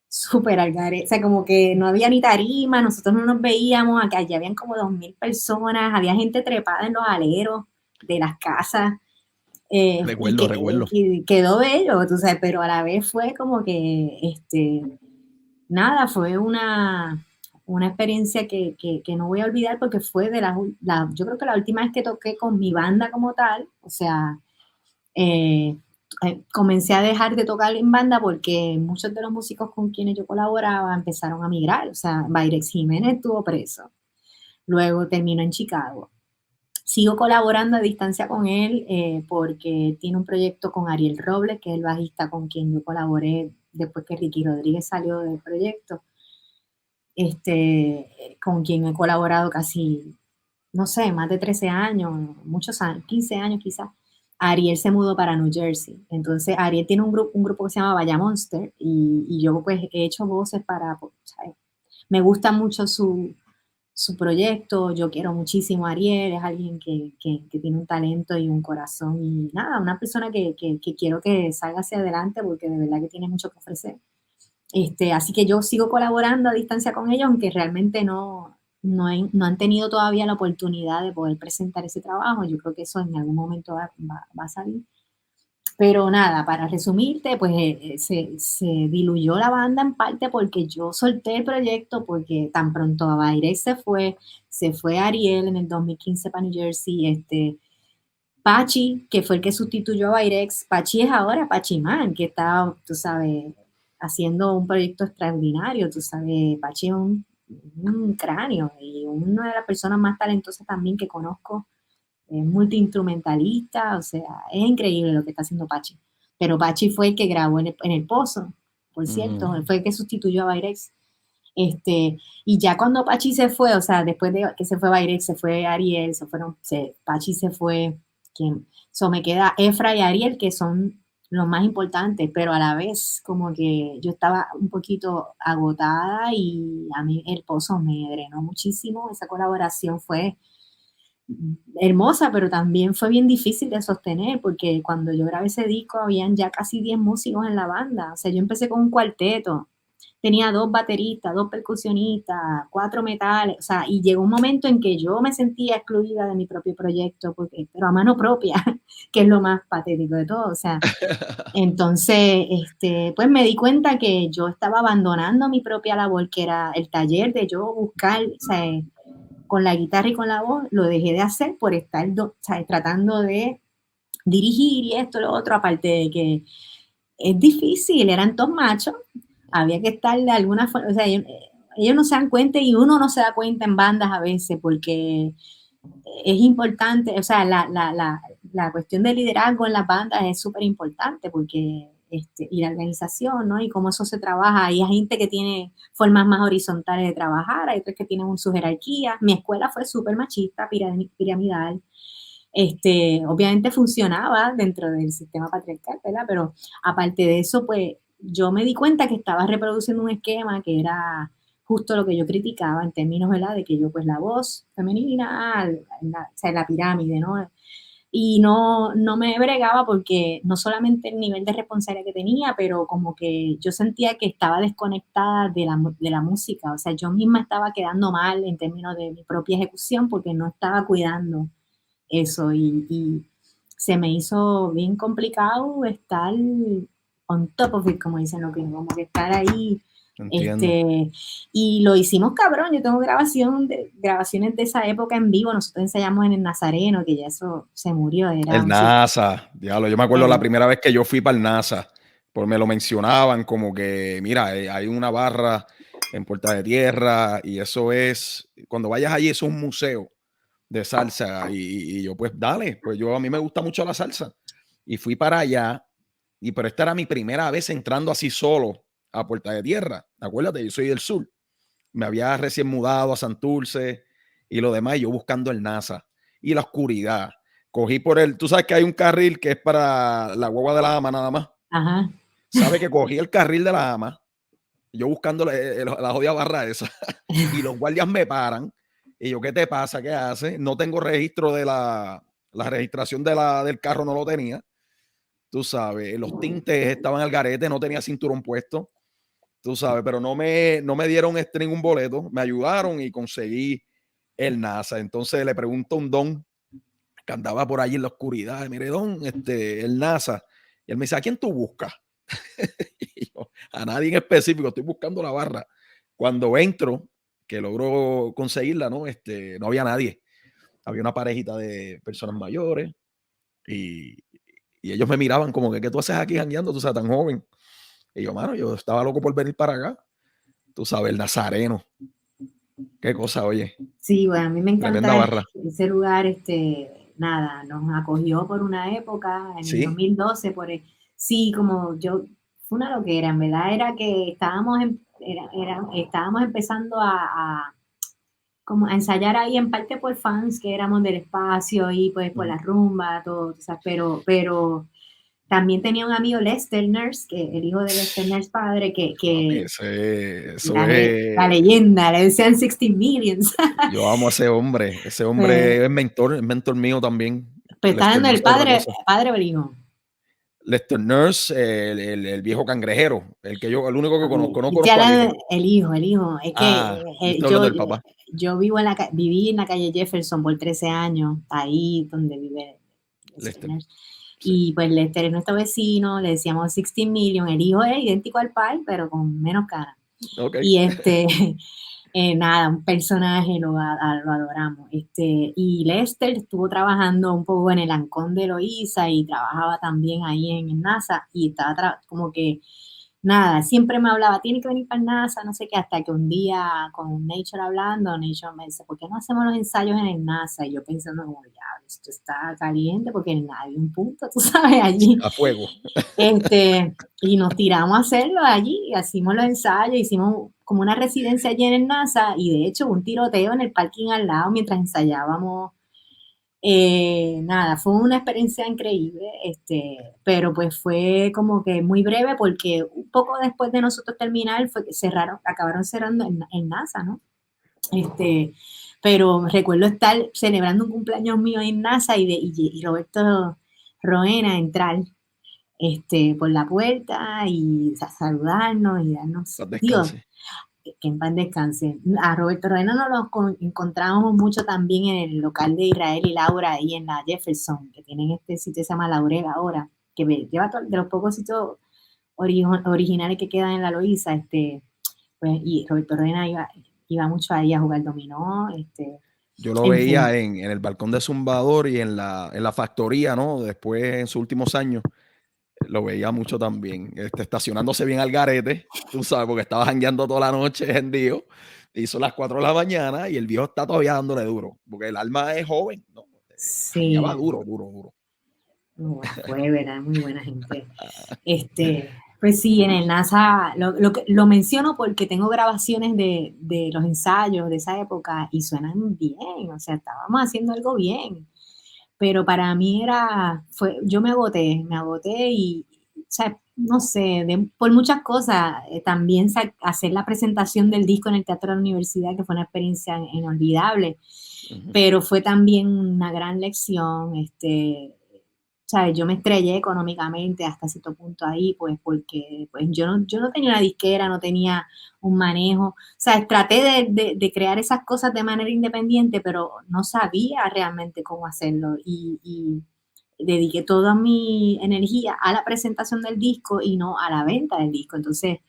súper al garete, o sea, como que no había ni tarima, nosotros no nos veíamos, acá allí habían como 2000 personas, había gente trepada en los aleros de las casas, y Recuerdo, que recuerdo. quedó bello, tú sabes, pero a la vez fue como que, nada, fue una experiencia que no voy a olvidar porque fue yo creo que la última vez que toqué con mi banda como tal, o sea, eh, comencé a dejar de tocar en banda porque muchos de los músicos con quienes yo colaboraba empezaron a migrar, o sea, Bayrex Jiménez estuvo preso, luego terminó en Chicago. Sigo colaborando a distancia con él porque tiene un proyecto con Ariel Robles, que es el bajista con quien yo colaboré después que Ricky Rodríguez salió del proyecto, con quien he colaborado casi, no sé, más de 13 años, muchos años, 15 años quizás. Ariel se mudó para New Jersey. Entonces, Ariel tiene un grupo que se llama Vaya Monster y yo pues he hecho voces ¿sabes? Me gusta mucho su proyecto, yo quiero muchísimo a Ariel, es alguien que tiene un talento y un corazón y nada, una persona que quiero que salga hacia adelante porque de verdad que tiene mucho que ofrecer. Así que yo sigo colaborando a distancia con ellos, aunque realmente no han tenido todavía la oportunidad de poder presentar ese trabajo. Yo creo que eso en algún momento va a salir. Pero nada, para resumirte, pues se diluyó la banda en parte porque yo solté el proyecto, porque tan pronto Bairés se fue Ariel en el 2015 para New Jersey, Pachi, que fue el que sustituyó a Bairex. Pachi es ahora Pachi Man, que está, tú sabes, haciendo un proyecto extraordinario, tú sabes, Pachi es un cráneo y una de las personas más talentosas también que conozco, es multiinstrumentalista, o sea, es increíble lo que está haciendo Pachi. Pero Pachi fue el que grabó en el Pozo, por cierto, fue el que sustituyó a Bairex. Y ya cuando Pachi se fue, o sea, después de que se fue Bairex, se fue Ariel, Pachi se fue, me queda Efra y Ariel, que son los más importantes, pero a la vez como que yo estaba un poquito agotada y a mí el Pozo me drenó muchísimo. Esa colaboración fue hermosa, pero también fue bien difícil de sostener, porque cuando yo grabé ese disco habían ya casi 10 músicos en la banda. O sea, yo empecé con un cuarteto, tenía 2 bateristas, 2 percusionistas, 4 metales, o sea, y llegó un momento en que yo me sentía excluida de mi propio proyecto, pero a mano propia, que es lo más patético de todo. O sea, entonces, pues me di cuenta que yo estaba abandonando mi propia labor, que era el taller de yo buscar, o sea, con la guitarra y con la voz, lo dejé de hacer por estar tratando de dirigir y esto, lo otro, aparte de que es difícil, eran todos machos, había que estar de alguna forma, o sea, ellos no se dan cuenta y uno no se da cuenta en bandas a veces porque es importante, o sea, la cuestión de liderazgo en las bandas es súper importante porque y la organización, ¿no? Y cómo eso se trabaja. Hay gente que tiene formas más horizontales de trabajar, hay otros que tienen su jerarquía. Mi escuela fue súper machista, piramidal. Obviamente funcionaba dentro del sistema patriarcal, ¿verdad? Pero aparte de eso, pues yo me di cuenta que estaba reproduciendo un esquema que era justo lo que yo criticaba en términos, ¿verdad? De que yo, pues la voz femenina, o sea, la pirámide, ¿no? Y no me bregaba porque no solamente el nivel de responsabilidad que tenía, pero como que yo sentía que estaba desconectada de la música, o sea, yo misma estaba quedando mal en términos de mi propia ejecución porque no estaba cuidando eso y se me hizo bien complicado estar on top of it, como dicen los gringos, como que estar ahí. Entiendo. Y lo hicimos cabrón. Yo tengo grabaciones de esa época en vivo. Nosotros ensayamos en el Nazareno, que ya eso se murió. Era El un sitio. NASA, diablo, yo me acuerdo la primera vez que yo fui para el NASA, pues me lo mencionaban como que, mira, hay una barra en Puerta de Tierra y eso es, cuando vayas allí, eso es un museo de salsa y yo pues dale, pues a mí me gusta mucho la salsa y fui para allá pero esta era mi primera vez entrando así solo a Puerta de Tierra, acuérdate, yo soy del sur, me había recién mudado a Santurce y lo demás, y yo buscando el NASA y la oscuridad. Cogí por tú sabes que hay un carril que es para la guagua de la ama nada más. Ajá. Sabe que cogí el carril de la ama, yo buscando la jodida barra esa, y los guardias me paran, y yo, ¿qué te pasa? ¿Qué haces? No tengo registro de la registración del carro, no lo tenía. Tú sabes, los tintes estaban al garete, no tenía cinturón puesto. Tú sabes, pero no me dieron ningún boleto, me ayudaron y conseguí el NASA. Entonces le pregunto a un don que andaba por ahí en la oscuridad, mire, don, el NASA. Y él me dice, ¿a quién tú buscas? Y yo, a nadie en específico, estoy buscando la barra. Cuando entro, que logro conseguirla, ¿no? No había nadie. Había una parejita de personas mayores y, y ellos me miraban como que, ¿qué tú haces aquí jangueando? Tú seas tan joven. Y yo, mano, yo estaba loco por venir para acá. Tú sabes, el Nazareno. Qué cosa, oye. Sí, bueno, a mí me Tremenda encanta barra. ese lugar, nada, nos acogió por una época, en el Sí. 2012, sí, como yo, fue una loquera, en verdad era que estábamos empezando como a ensayar ahí en parte por fans que éramos del espacio y pues por la rumba, todo, o sea, pero también tenía un amigo Lester Nurse, que el hijo de Lester Nurse padre, Papi, que eso la es. leyenda, le decían 60 Millions. Yo amo a ese hombre. Ese Pues, hombre es mentor mío también. pues está Lester en el Nurse es otra cosa. padre o el hijo. Lester Nurse, el viejo cangrejero, el único que conozco, no Yo estoy conozco al hablando hijo. el hijo, el hijo. Es que Yo estoy yo, hablando del papá. yo viví en la calle Jefferson por 13 años, ahí donde vive Lester Lester. Nurse. Sí. Y pues Lester es nuestro vecino, le decíamos 16 Million, el hijo es idéntico al pai, pero con menos cara. Ok. Y nada, un personaje, lo adoramos. Y Lester estuvo trabajando un poco en el Ancón de Eloísa y trabajaba también ahí en el NASA y estaba como que, nada, siempre me hablaba, tiene que venir para el NASA, no sé qué, hasta que un día con Nature hablando, Nature me dice, ¿por qué no hacemos los ensayos en el NASA? Y yo pensando, como, ya, esto está caliente porque hay un punto, tú sabes, allí. A fuego. Y nos tiramos a hacerlo allí, hicimos los ensayos, hicimos como una residencia allí en el NASA y de hecho un tiroteo en el parking al lado mientras ensayábamos. Nada, fue una experiencia increíble, pero pues fue como que muy breve porque un poco después de nosotros terminar fue que acabaron cerrando en NASA, ¿no? Pero recuerdo estar celebrando un cumpleaños mío en NASA y Roberto Roena entrar por la puerta y saludarnos y darnos, Paz Dios, descanse. que en paz descanse. A Roberto Reina nos lo encontramos mucho también en el local de Israel y Laura ahí en la Jefferson, que tienen este sitio que se llama Laurel ahora, que lleva de los pocos sitios originales que quedan en la Loíza, pues, y Roberto Reina iba mucho ahí a jugar dominó, Yo lo en fin. veía en el balcón de Zumbador y en la factoría, ¿no? Después, en sus últimos años, lo veía mucho también. Estacionándose bien al garete, tú sabes, porque estaba jangueando toda la noche en Dios. Hizo las 4 de la mañana y el viejo está todavía dándole duro, porque el alma es joven, ¿no? Jangueaba Sí, duro, duro, duro. fue verdad, muy buena gente. Pues sí, en el NASA lo menciono porque tengo grabaciones de los ensayos de esa época y suenan bien, o sea, estábamos haciendo algo bien, pero para mí yo me agoté y, o sea, no sé, por muchas cosas, también hacer la presentación del disco en el Teatro de la Universidad, que fue una experiencia inolvidable, Ujú. pero fue también una gran lección, ¿sabes? Yo me estrellé económicamente hasta cierto punto ahí, pues porque pues yo no tenía una disquera, no tenía un manejo, o sea, traté de crear esas cosas de manera independiente, pero no sabía realmente cómo hacerlo y dediqué toda mi energía a la presentación del disco y no a la venta del disco. Entonces,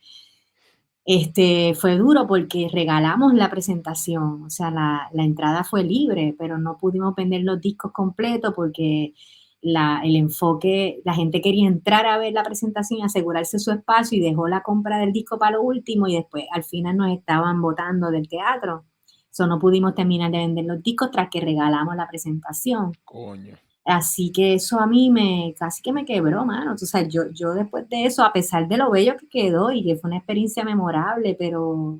fue duro porque regalamos la presentación, o sea, la entrada fue libre, pero no pudimos vender los discos completos porque el enfoque, la gente quería entrar a ver la presentación y asegurarse su espacio y dejó la compra del disco para lo último y después al final nos estaban botando del teatro. So, no pudimos terminar de vender los discos tras que regalamos la presentación. Coño. Así que eso a mí casi que me quebró, mano. O sea, yo después de eso, a pesar de lo bello que quedó y que fue una experiencia memorable, pero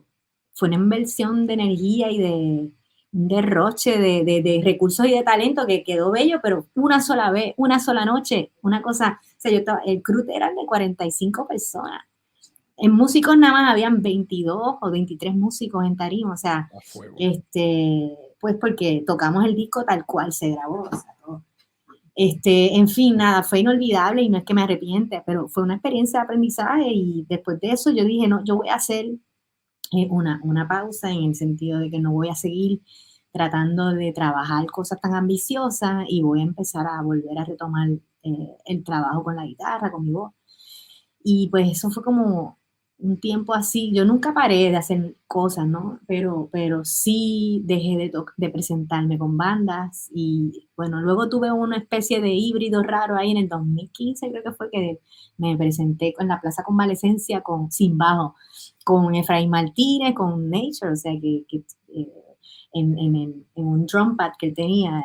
fue una inversión de energía y de un derroche de recursos y de talento que quedó bello, pero una sola vez, una sola noche, una cosa, o sea, el crew era de 45 personas. En músicos nada más habían 22 o 23 músicos en tarima, o sea, A fuego. pues porque tocamos el disco tal cual se grabó, o sea, todo. En fin, nada, fue inolvidable y no es que me arrepiente, pero fue una experiencia de aprendizaje y después de eso yo dije, no, yo voy a hacer una pausa en el sentido de que no voy a seguir tratando de trabajar cosas tan ambiciosas y voy a empezar a volver a retomar el trabajo con la guitarra, con mi voz. Y pues eso fue como un tiempo así. Yo nunca paré de hacer cosas, ¿no? Pero sí dejé de presentarme con bandas y bueno, luego tuve una especie de híbrido raro ahí en el 2015, creo que fue que me presenté en la Plaza Convalecencia sin bajo, con Efraín Martínez, con Nature, o sea que eh, en un drum pad que él tenía,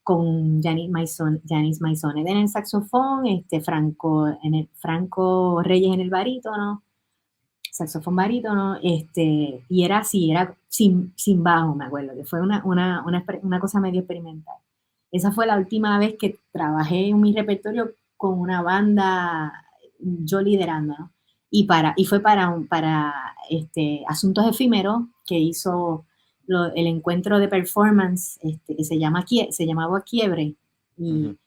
con Janis Maisonet en el saxofón, Franco Reyes en el barítono, saxofón barítono, y era así, era sin bajo, me acuerdo, que fue una cosa medio experimental. Esa fue la última vez que trabajé en mi repertorio con una banda, yo liderando, ¿no? Y fue para Asuntos Efímeros, que hizo el encuentro de performance, que se llamaba Quiebre, Ujú. y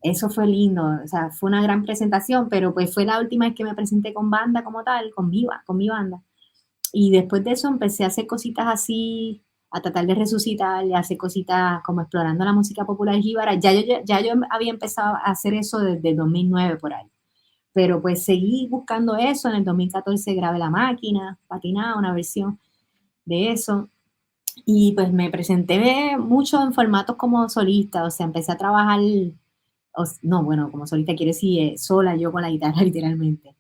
eso fue lindo, o sea, fue una gran presentación, pero pues fue la última vez que me presenté con banda como tal, con mi banda. Y después de eso empecé a hacer cositas así, a tratar de resucitar y hacer cositas como explorando la música popular jíbara. Ya yo había empezado a hacer eso desde el 2009 por ahí. Pero pues seguí buscando eso. En el 2014 grabé La Máquina, Patinada, una versión de eso. Y pues me presenté mucho en formatos como solista, o sea, empecé a trabajar, no, bueno, como solista quiere decir sola, yo con la guitarra literalmente.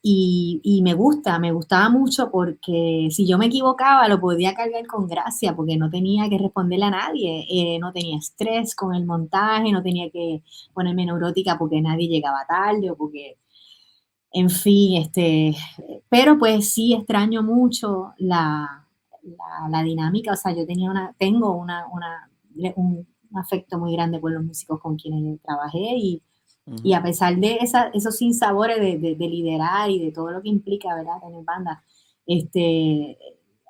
Y me gustaba mucho porque si yo me equivocaba lo podía cargar con gracia porque no tenía que responderle a nadie, no tenía estrés con el montaje, no tenía que ponerme neurótica porque nadie llegaba tarde o porque, en fin, pero pues sí extraño mucho la dinámica, o sea, tengo un afecto muy grande por los músicos con quienes trabajé y a pesar de esos sinsabores de liderar y de todo lo que implica, ¿verdad? Tener banda,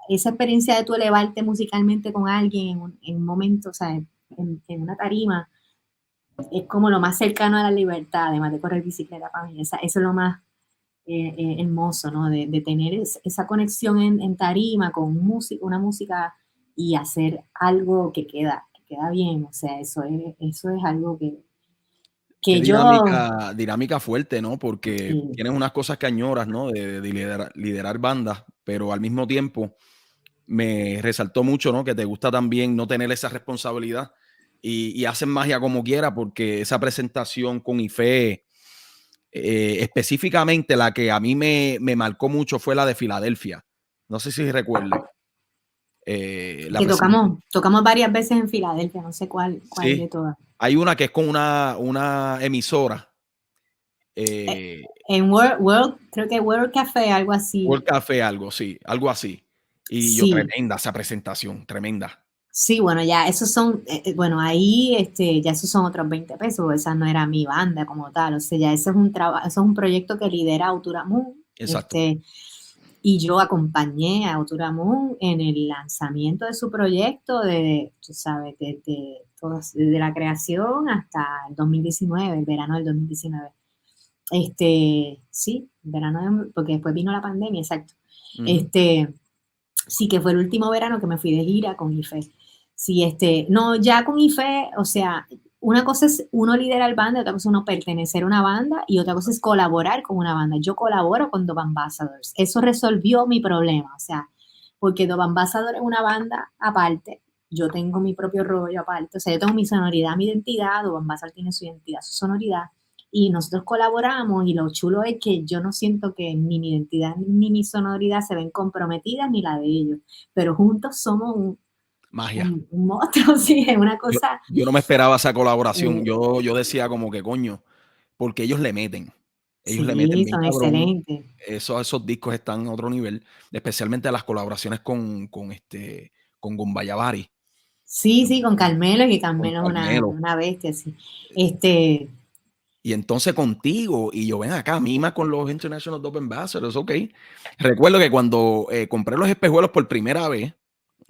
esa experiencia de tú elevarte musicalmente con alguien en un momento, o sea, en una tarima, es como lo más cercano a la libertad, además de correr bicicleta para mí. Eso es lo más hermoso, ¿no? De tener esa conexión en tarima con una música y hacer algo que queda bien. O sea, eso es algo Qué que yo, dinámica fuerte, ¿no? Porque sí, tienes unas cosas que añoras, ¿no? De liderar bandas, pero al mismo tiempo me resaltó mucho, ¿no? Que te gusta también no tener esa responsabilidad y hacen magia como quiera, porque esa presentación con Ife, específicamente la que a mí me marcó mucho fue la de Filadelfia. No sé si recuerdas. La que presentación. tocamos varias veces en Filadelfia, no sé cuál de Sí, todas. hay una que es con una emisora. Eh, Eh, en creo que World Café, algo World así. Café, algo así. Y yo, Sí, tremenda esa presentación, tremenda. sí, bueno, ya esos son, bueno, ahí ya esos son otros 20 pesos, esa no era mi banda como tal, o sea, ya ese es un trabajo, eso es un proyecto que lidera Autoramun, Exacto. y yo acompañé a Autoramun en el lanzamiento de su proyecto, tú sabes, desde la creación hasta el 2019, el verano del 2019. Sí, porque después vino la pandemia, exacto. Ujú. Este, sí, que fue el último verano que me fui de gira con IFE. Sí, no, ya con IFE, o sea, una cosa es uno liderar banda, otra cosa es uno pertenecer a una banda y otra cosa es colaborar con una banda. Yo colaboro con Dove Ambassadors. Eso resolvió mi problema, o sea, porque Dove Ambassador es una banda aparte, yo tengo mi propio rollo aparte, o sea, yo tengo mi sonoridad, mi identidad, Dove Ambassador tiene su identidad, su sonoridad, y nosotros colaboramos y lo chulo es que yo no siento que ni mi identidad ni mi sonoridad se ven comprometidas ni la de ellos, pero juntos somos Magia. un monstruo, sí, es una Yo, cosa, yo no me esperaba esa colaboración. eh, Yo decía como que coño, porque ellos le meten. Ellos le meten sí, bien son cabrón. excelentes. Esos discos están a otro nivel, especialmente las colaboraciones con Gumbayabari, Sí, sí, con Carmelo, que con Carmelo es Carmelo. una bestia, sí. Este, Y entonces contigo, y yo ven acá, mima con los International Dove Ambassadors, ok. Recuerdo que cuando compré los espejuelos por primera vez,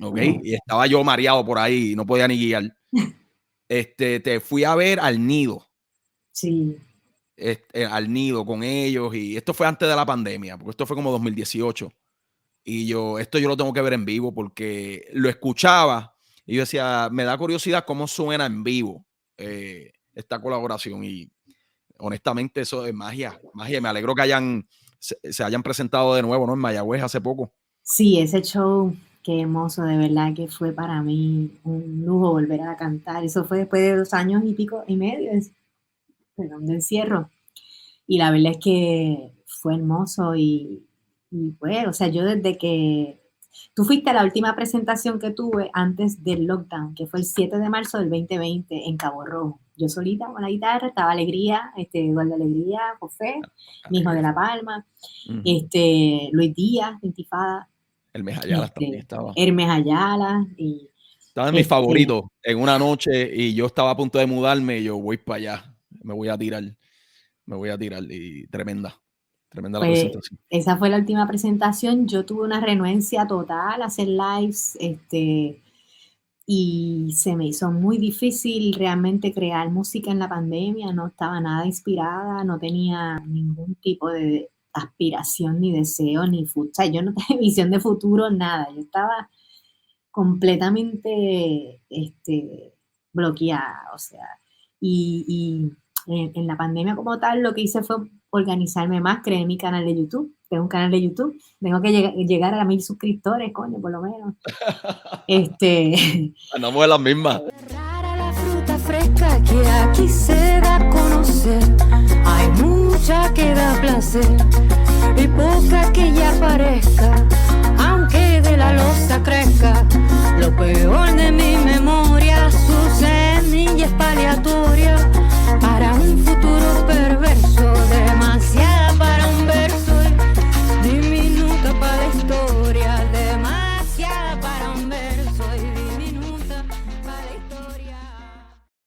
ok, y estaba yo mareado por ahí y no podía ni guiar, te fui a ver al nido, sí, al nido con ellos, y esto fue antes de la pandemia, porque esto fue como 2018. Y esto yo lo tengo que ver en vivo porque lo escuchaba y yo decía, me da curiosidad cómo suena en vivo esta colaboración. Y honestamente eso es magia, magia. Me alegro que se hayan presentado de nuevo, ¿no? En Mayagüez hace poco. sí, ese show, qué hermoso, de verdad que fue para mí un lujo volver a cantar. Eso fue después de 2 años y pico y medio, perdón, de encierro. Y la verdad es que fue hermoso y pues, o sea, yo desde que tú fuiste a la última presentación que tuve antes del lockdown, que fue el 7 de marzo del 2020 en Cabo Rojo. Yo solita con la guitarra, estaba Alegría, Eduardo Alegría, José, mi hijo de La Palma, Ujú. Luis Díaz, Intifada, El Mejayalas también estaba. Hermes Ayala, y Estaba en mis este, favoritos en una noche y yo estaba a punto de mudarme y yo voy para allá, me voy a tirar y tremenda la pues presentación. esa fue la última presentación. Yo tuve una renuencia total a hacer lives, y se me hizo muy difícil realmente crear música en la pandemia. No estaba nada inspirada, no tenía ningún tipo de aspiración, ni deseo, ni futuro. O sea, yo no tenía visión de futuro, nada. Yo estaba completamente bloqueada, o sea, y en la pandemia como tal lo que hice fue organizarme más, creé mi canal de YouTube, tengo un canal de YouTube, tengo que llegar a 1000 suscriptores, coño, por lo menos. Andamos de las mismas. Rara la fruta fresca que aquí se da a conocer, hay mucha que da placer y poca que ya parezca